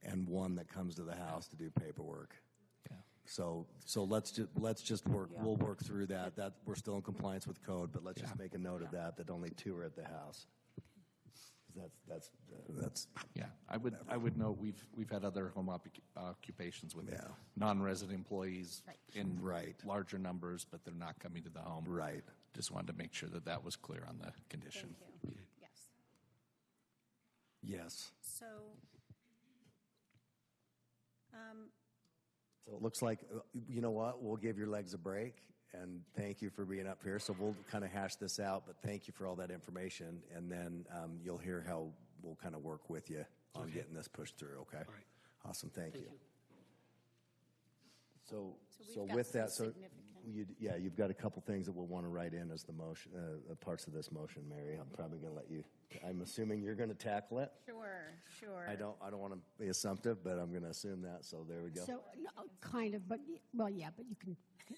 and 1 that comes to the house to do paperwork. Yeah. So let's just work. Yeah. We'll work through that. That we're still in compliance with code, but let's just Yeah. make a note of that only 2 are at the house. That's Yeah, I would note we've had other home occupations with Yeah. non-resident employees in Right. larger numbers, but they're not coming to the home. right. Just wanted to make sure that was clear on the condition. Thank you. Yes. Yes. So, So it looks like, you know what, we'll give your legs a break, and thank you for being up here. So we'll kind of hash this out, but thank you for all that information, and then you'll hear how we'll kind of work with you on getting this pushed through, okay? All right. Awesome, thank you. So So we've got with some that, significant- you've got a couple things that we'll want to write in as the motion, parts of this motion, Mary. I'm probably going to let you, I'm assuming you're going to tackle it. sure. I don't want to be assumptive, but I'm going to assume that, so there we go. So, no, kind of, but, well, yeah, but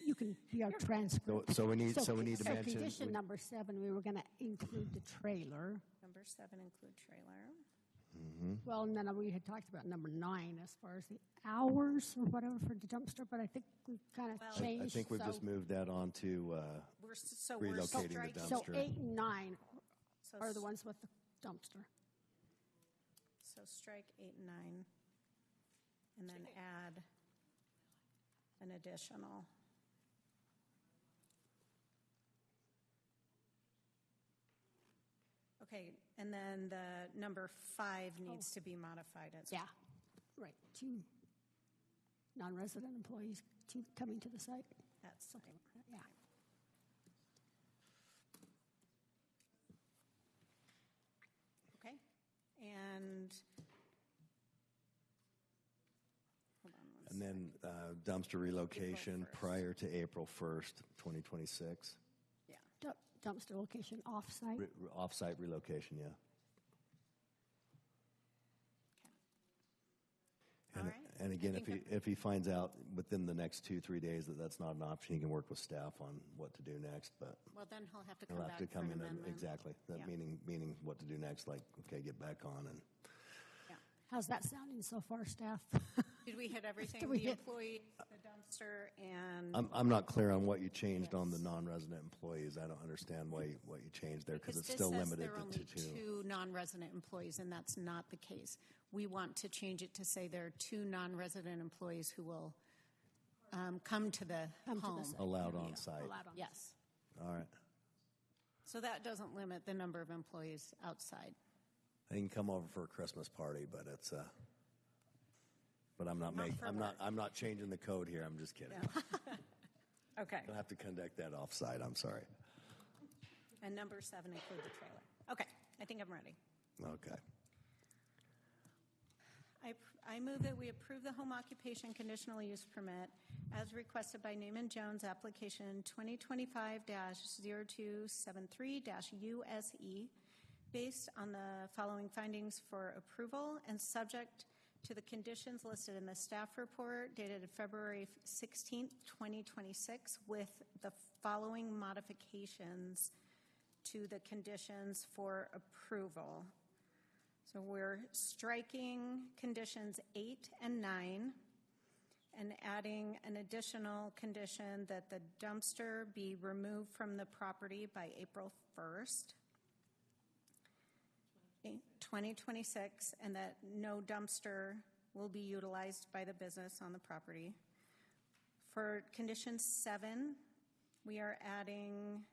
you can be our transcript. So we need to mention. Condition number 7, we were going to include the trailer. Number 7 include trailer. Well, and then we had talked about number 9 as far as the hours or whatever for the dumpster, but I think we've kind of Well, changed. I think we've just moved that on to We're relocating the striking. So dumpster. 8 and 9 So are the ones with the dumpster. So strike 8 and 9, and then add an additional. Okay, and then the number 5 needs to be modified as Yeah, right. 2 non-resident employees coming to the site. That's Okay, yeah. okay. And hold on one And then dumpster relocation prior to April 1st, 2026. Dumpster location off-site. Off-site relocation, yeah. All right. And again, I think if he finds out within the next 2-3 days that that's not an option, he can work with staff on what to do next. But Well, then he'll have to come he'll back have to for come an in and amendment. exactly that Yeah. meaning what to do next. Like, okay, get back on and How's that sounding so far, staff? Did we hit everything? Did we The hit- employee, the dumpster. dumpster and. I'm not clear on what you changed on the non-resident employees. I don't understand what you changed there because it's still limited there are only to two. two non-resident employees, and that's not the case. We want to change it to say there are two non-resident employees who will come to the home. Allowed on site. Yes. All right. So that doesn't limit the number of employees outside. They can come over for a Christmas party, but it's but I'm not changing the code here. I'm just kidding. Yeah. Okay. I'll have to conduct that offsite. I'm sorry. And number 7 include the trailer. Okay. I think I'm ready. Okay. I move that we approve the home occupation conditional use permit as requested by Naaman Jones, application 2025-0273-USE, based on the following findings for approval and subject to the conditions listed in the staff report dated February 16th, 2026, with the following modifications to the conditions for approval. So we're striking conditions 8 and 9 and adding an additional condition that the dumpster be removed from the property by April 1st, 2026, and that no dumpster will be utilized by the business on the property. For condition 7, we are adding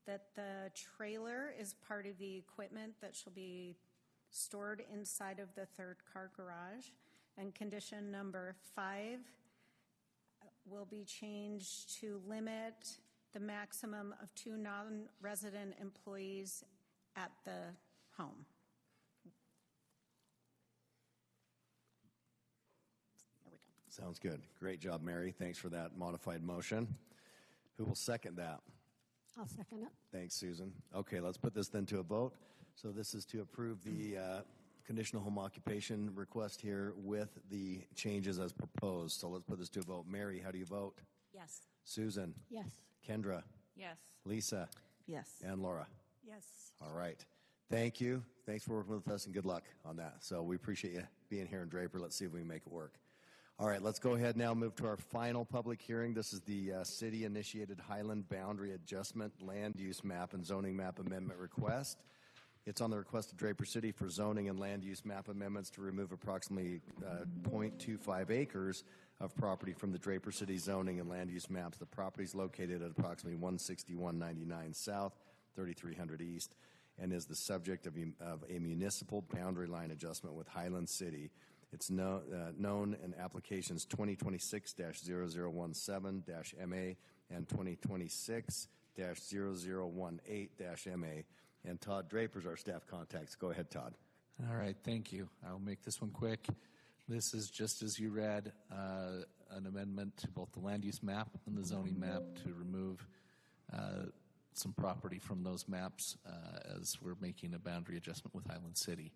that the trailer is part of the equipment that shall be stored inside of the third car garage. And condition number 5 will be changed to limit the maximum of 2 non-resident employees at the home. There we go. Sounds good. Great job, Mary. Thanks for that modified motion. Who will second that? I'll second it. Thanks, Susan. Okay, let's put this then to a vote. So this is to approve the conditional home occupation request here with the changes as proposed. So let's put this to a vote. Mary, how do you vote? Yes. Susan? Yes. Kendra? Yes. Lisa? Yes. And Laura? Yes. All right. Thank you. Thanks for working with us, and good luck on that. So we appreciate you being here in Draper. Let's see if we can make it work. All right, let's go ahead now, move to our final public hearing. This is the city-initiated Highland Boundary Adjustment Land Use Map and Zoning Map Amendment request. It's on the request of Draper City for zoning and land use map amendments to remove approximately 0.25 acres of property from the Draper City zoning and land use maps. The property is located at approximately 16199 South, 3300 East, and is the subject of a municipal boundary line adjustment with Highland City. It's known in applications 2026-0017-MA and 2026-0018-MA. And Todd Draper's our staff contacts. Go ahead, Todd. All right, thank you. I'll make this one quick. This is, just as you read, an amendment to both the land use map and the zoning map to remove some property from those maps as we're making a boundary adjustment with Highland City.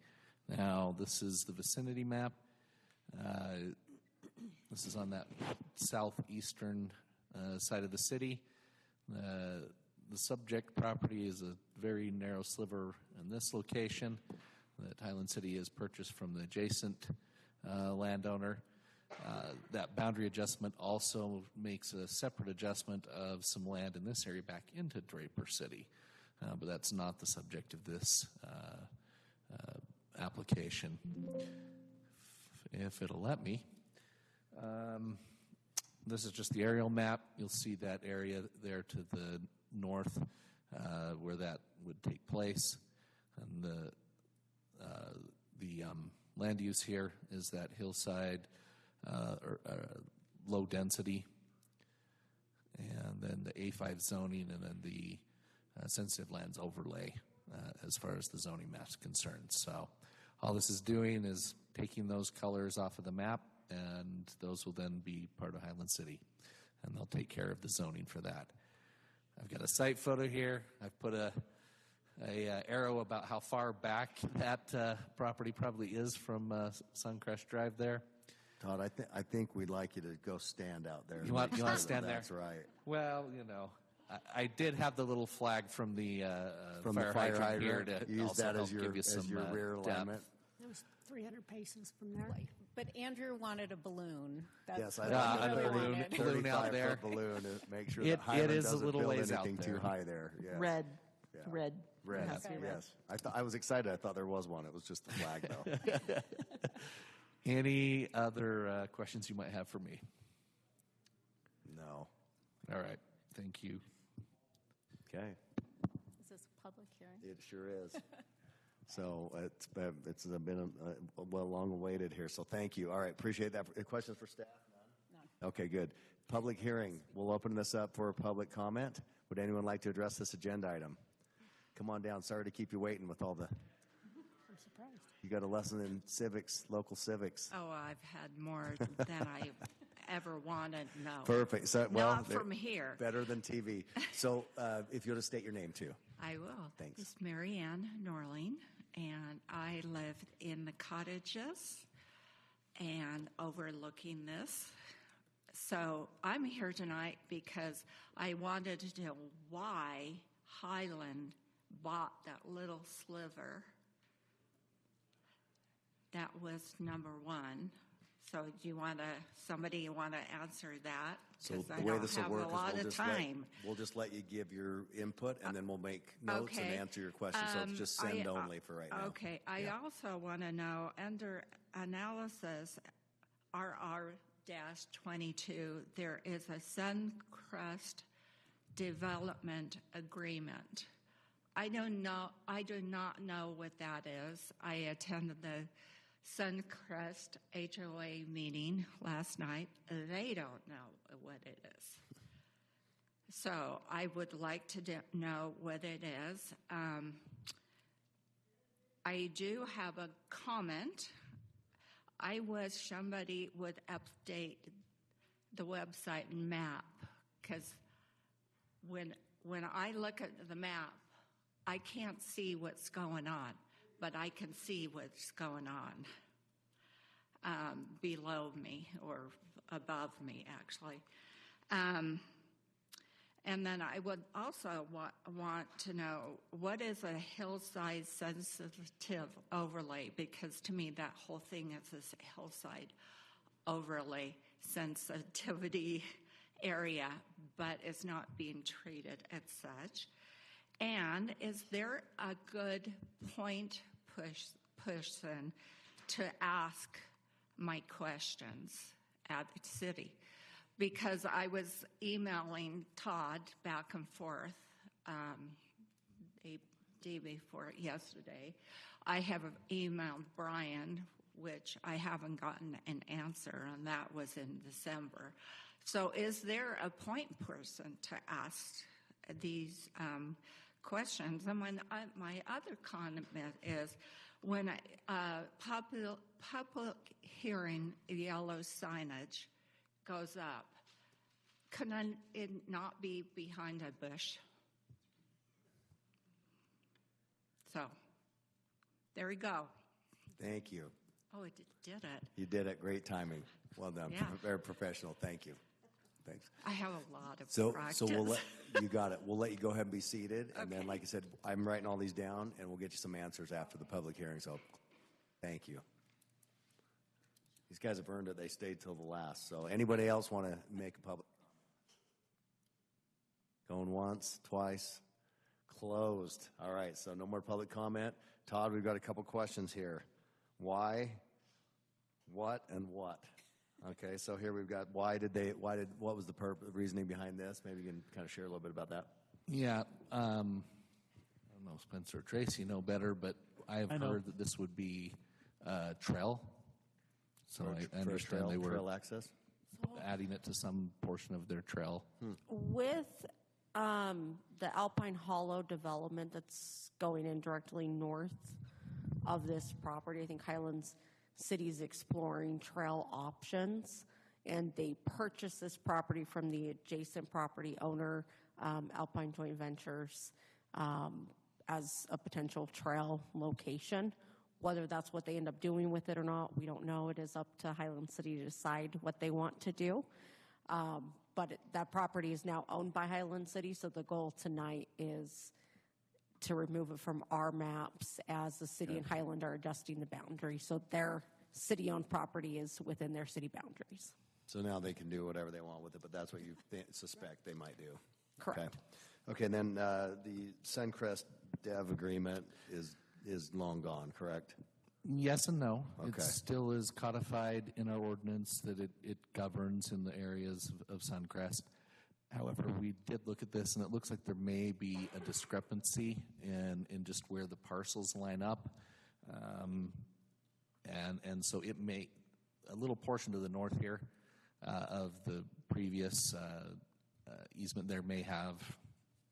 Now, this is the vicinity map. This is on that southeastern side of the city. The subject property is a very narrow sliver in this location that Highland City has purchased from the adjacent landowner. That boundary adjustment also makes a separate adjustment of some land in this area back into Draper City, but that's not the subject of this application. If it'll let me. This is just the aerial map. You'll see that area there to the north where that would take place. And the land use here is that hillside or low density, and then the A5 zoning, and then the sensitive lands overlay as far as the zoning map's concerned. So all this is doing is taking those colors off of the map, and those will then be part of Highland City, and they'll take care of the zoning for that. I've got a site photo here. I've put a arrow about how far back that property probably is from Suncrest Drive there. Todd, I think we'd like you to go stand out there. You want to stand there? That's right. Well, you know, I did have the little flag from the From fire the fire hydrant here hydrant. to Use also that help as your give you some rear depth. alignment. That was 300 paces from there. But Andrew wanted a balloon. That's Yes, I what thought he a really balloon, wanted. Balloon out there. 35-foot balloon to make sure It- that Highland it is a doesn't little build ways out anything too there. high there. Yes. Red. Yeah. Red. Red. It has to be red. Yes. I was excited. I thought there was one. It was just the flag, though. Any other questions you might have for me? No. All right. Thank you. Okay. Is this a public hearing? It sure is. So it's been well long awaited here. So thank you. All right, appreciate that. Questions for staff? None. Okay, good. Public hearing. We'll open this up for public comment. Would anyone like to address this agenda item? Come on down. Sorry to keep you waiting with all the. I'm surprised. You got a lesson in civics, local civics. Oh, I've had more than I ever wanted. No. Perfect. So, well, Not from here. Better than TV. So if you'll just state your name too. I will. Thanks. This is Mary Ann Norling, and I live in the cottages and overlooking this. So I'm here tonight because I wanted to know why Highland bought that little sliver. That was number one. So do you want to, somebody want to answer that? So Because the I way don't this will have work a is lot of time. we'll just let you give your input, and then we'll make notes and Okay. answer your questions. So it's just send only for right now. Okay. I also want to know, under analysis, RR-22, there is a Suncrest development agreement. I do not know what that is. I attended the Suncrest HOA meeting last night. They don't know what it is. So I would like to know what it is. I do have a comment. I wish somebody would update the website and map, because when I look at the map, I can't see what's going on, but I can see what's going on below me, or above me, actually. And then I would also want to know, what is a hillside sensitive overlay? Because to me, that whole thing is this hillside overlay sensitivity area, but it's not being treated as such. And is there a good point person to ask my questions at the city? Because I was emailing Todd back and forth a day before yesterday. I have emailed Brian, which I haven't gotten an answer, and that was in December. So is there a point person to ask these questions? And when my other comment is, when public hearing yellow signage goes up, can it not be behind a bush? So there we go. Thank you. Oh, it did it. You did it. Great timing. Well done. Yeah. Very professional. Thank you. Thanks. I have a lot of practice. So we'll let you got it. We'll let you go ahead and be seated, and then, like I said, I'm writing all these down, and we'll get you some answers after the public hearing. So, thank you. These guys have earned it. They stayed till the last. So, anybody else want to make a public? Going once, twice, closed. All right. So no more public comment. Todd, we've got a couple questions here. Why, what, and what? Okay, so here we've got what was the reasoning behind this? Maybe you can kind of share a little bit about that. Yeah, I don't know, Spencer or Tracy know better, but I have heard that this would be trail. So I understand they were trail access, adding it to some portion of their trail. With the Alpine Hollow development that's going in directly north of this property, I think Highlands City's exploring trail options, and they purchased this property from the adjacent property owner, Alpine Joint Ventures, as a potential trail location. Whether that's what they end up doing with it or not, we don't know. It is up to Highland City to decide what they want to do. But that property is now owned by Highland City, so the goal tonight is to remove it from our maps as the city and Highland are adjusting the boundary. So they're city-owned property is within their city boundaries. So now they can do whatever they want with it, but that's what you suspect they might do. Correct. Okay. Okay, and then the Suncrest Dev agreement is long gone, correct? Yes and no. Okay. It still is codified in our ordinance that it governs in the areas of Suncrest. However, we did look at this, and it looks like there may be a discrepancy in just where the parcels line up. And so it may, a little portion to the north here of the previous easement there may have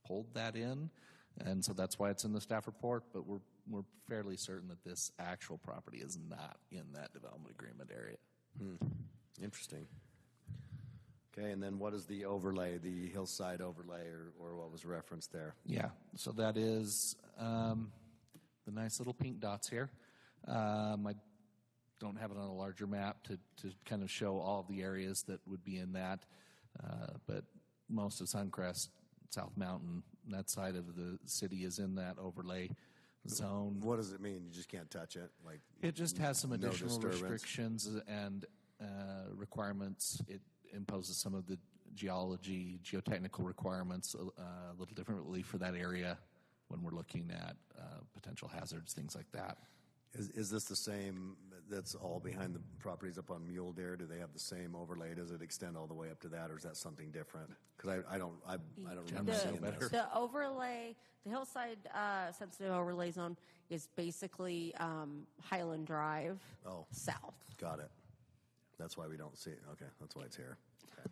pulled that in, and so that's why it's in the staff report, but we're fairly certain that this actual property is not in that development agreement area. Interesting. Okay, and then what is the overlay, the hillside overlay, or what was referenced there? Yeah, so that is the nice little pink dots here. I don't have it on a larger map to kind of show all of the areas that would be in that, but most of Suncrest, South Mountain, that side of the city is in that overlay zone. What does it mean? You just can't touch it? Like it just has some no additional disturbance? restrictions and requirements. It imposes some of the geotechnical requirements a little differently for that area when we're looking at potential hazards, things like that. Is this the same that's all behind the properties up on Mule Deer? Do they have the same overlay? Does it extend all the way up to that, or is that something different? Because I don't remember seeing this. The overlay, the hillside sensitive overlay zone is basically Highland Drive south. Got it. That's why we don't see it. Okay, that's why it's here. Okay.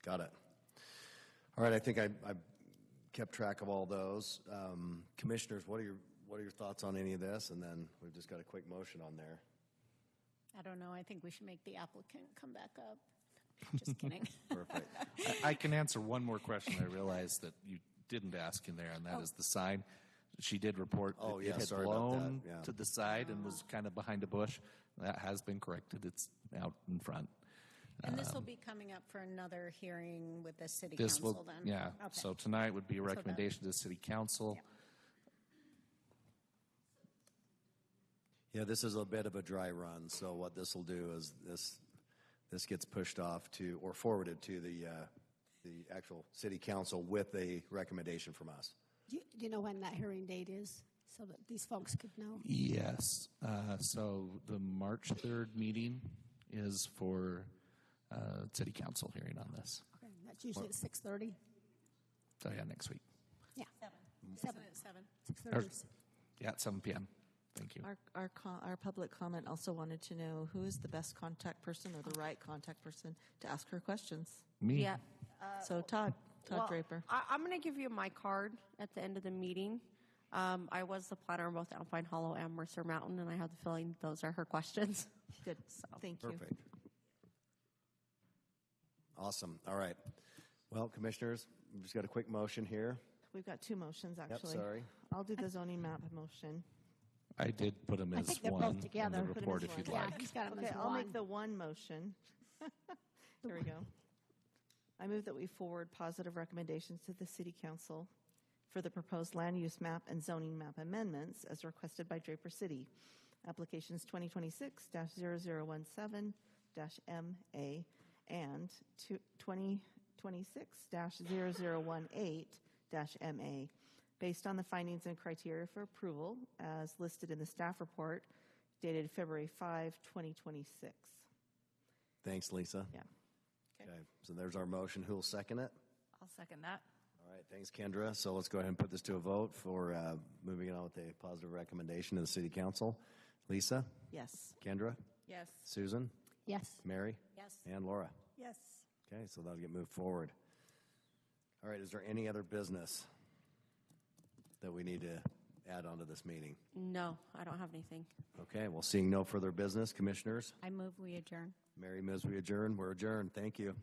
Got it. All right, I think I kept track of all those. Commissioners, what are your thoughts on any of this? And then we've just got a quick motion on there. I don't know. I think we should make the applicant come back up. Just kidding. Perfect. I can answer one more question I realized that you didn't ask in there, and that is the sign. She did report that it had blown to the side and was kind of behind a bush. That has been corrected. It's out in front. And this will be coming up for another hearing with the city council then? Yeah. Okay. So tonight would be a recommendation to the city council. Yeah, this is a bit of a dry run. So what this will do is this gets pushed off to or forwarded to the actual city council with a recommendation from us. Do you know when that hearing date is so that these folks could know? Yes. So the March 3rd meeting is for city council hearing on this. Okay, that's usually at 6:30. So yeah, next week. Yeah. 7. 6:30. Yeah, at 7 p.m. Thank you. Our public comment also wanted to know who is the best contact person or the right contact person to ask her questions. Me. Yeah. So Todd Well, Draper. I'm going to give you my card at the end of the meeting. I was the planner on both Alpine Hollow and Mercer Mountain, and I have the feeling those are her questions. Good. Thank you. Perfect. Awesome. All right. Well, commissioners, we've just got a quick motion here. We've got two motions, actually. Yep, sorry. I'll do the zoning map motion. I did put them I as think they're one both in together. the Put 'em report as if you'd one. like. He's got them Okay, as I'll one. make the one motion. Here we go. I move that we forward positive recommendations to the City Council for the proposed land use map and zoning map amendments as requested by Draper City. Applications 2026-0017-MA and 2026-0018-MA based on the findings and criteria for approval as listed in the staff report dated February 5, 2026. Thanks, Lisa. Yeah. Okay. So there's our motion. Who will second it? I'll second that. All right. Thanks, Kendra. So let's go ahead and put this to a vote for moving on with a positive recommendation to the City Council. Lisa? Yes. Kendra? Yes. Susan? Yes. Mary? Yes. And Laura? Yes. Okay, so that'll get moved forward. All right, is there any other business that we need to add onto this meeting? No, I don't have anything. Okay, well, seeing no further business, commissioners, I move we adjourn. Mary moves we adjourn. We're adjourned. Thank you.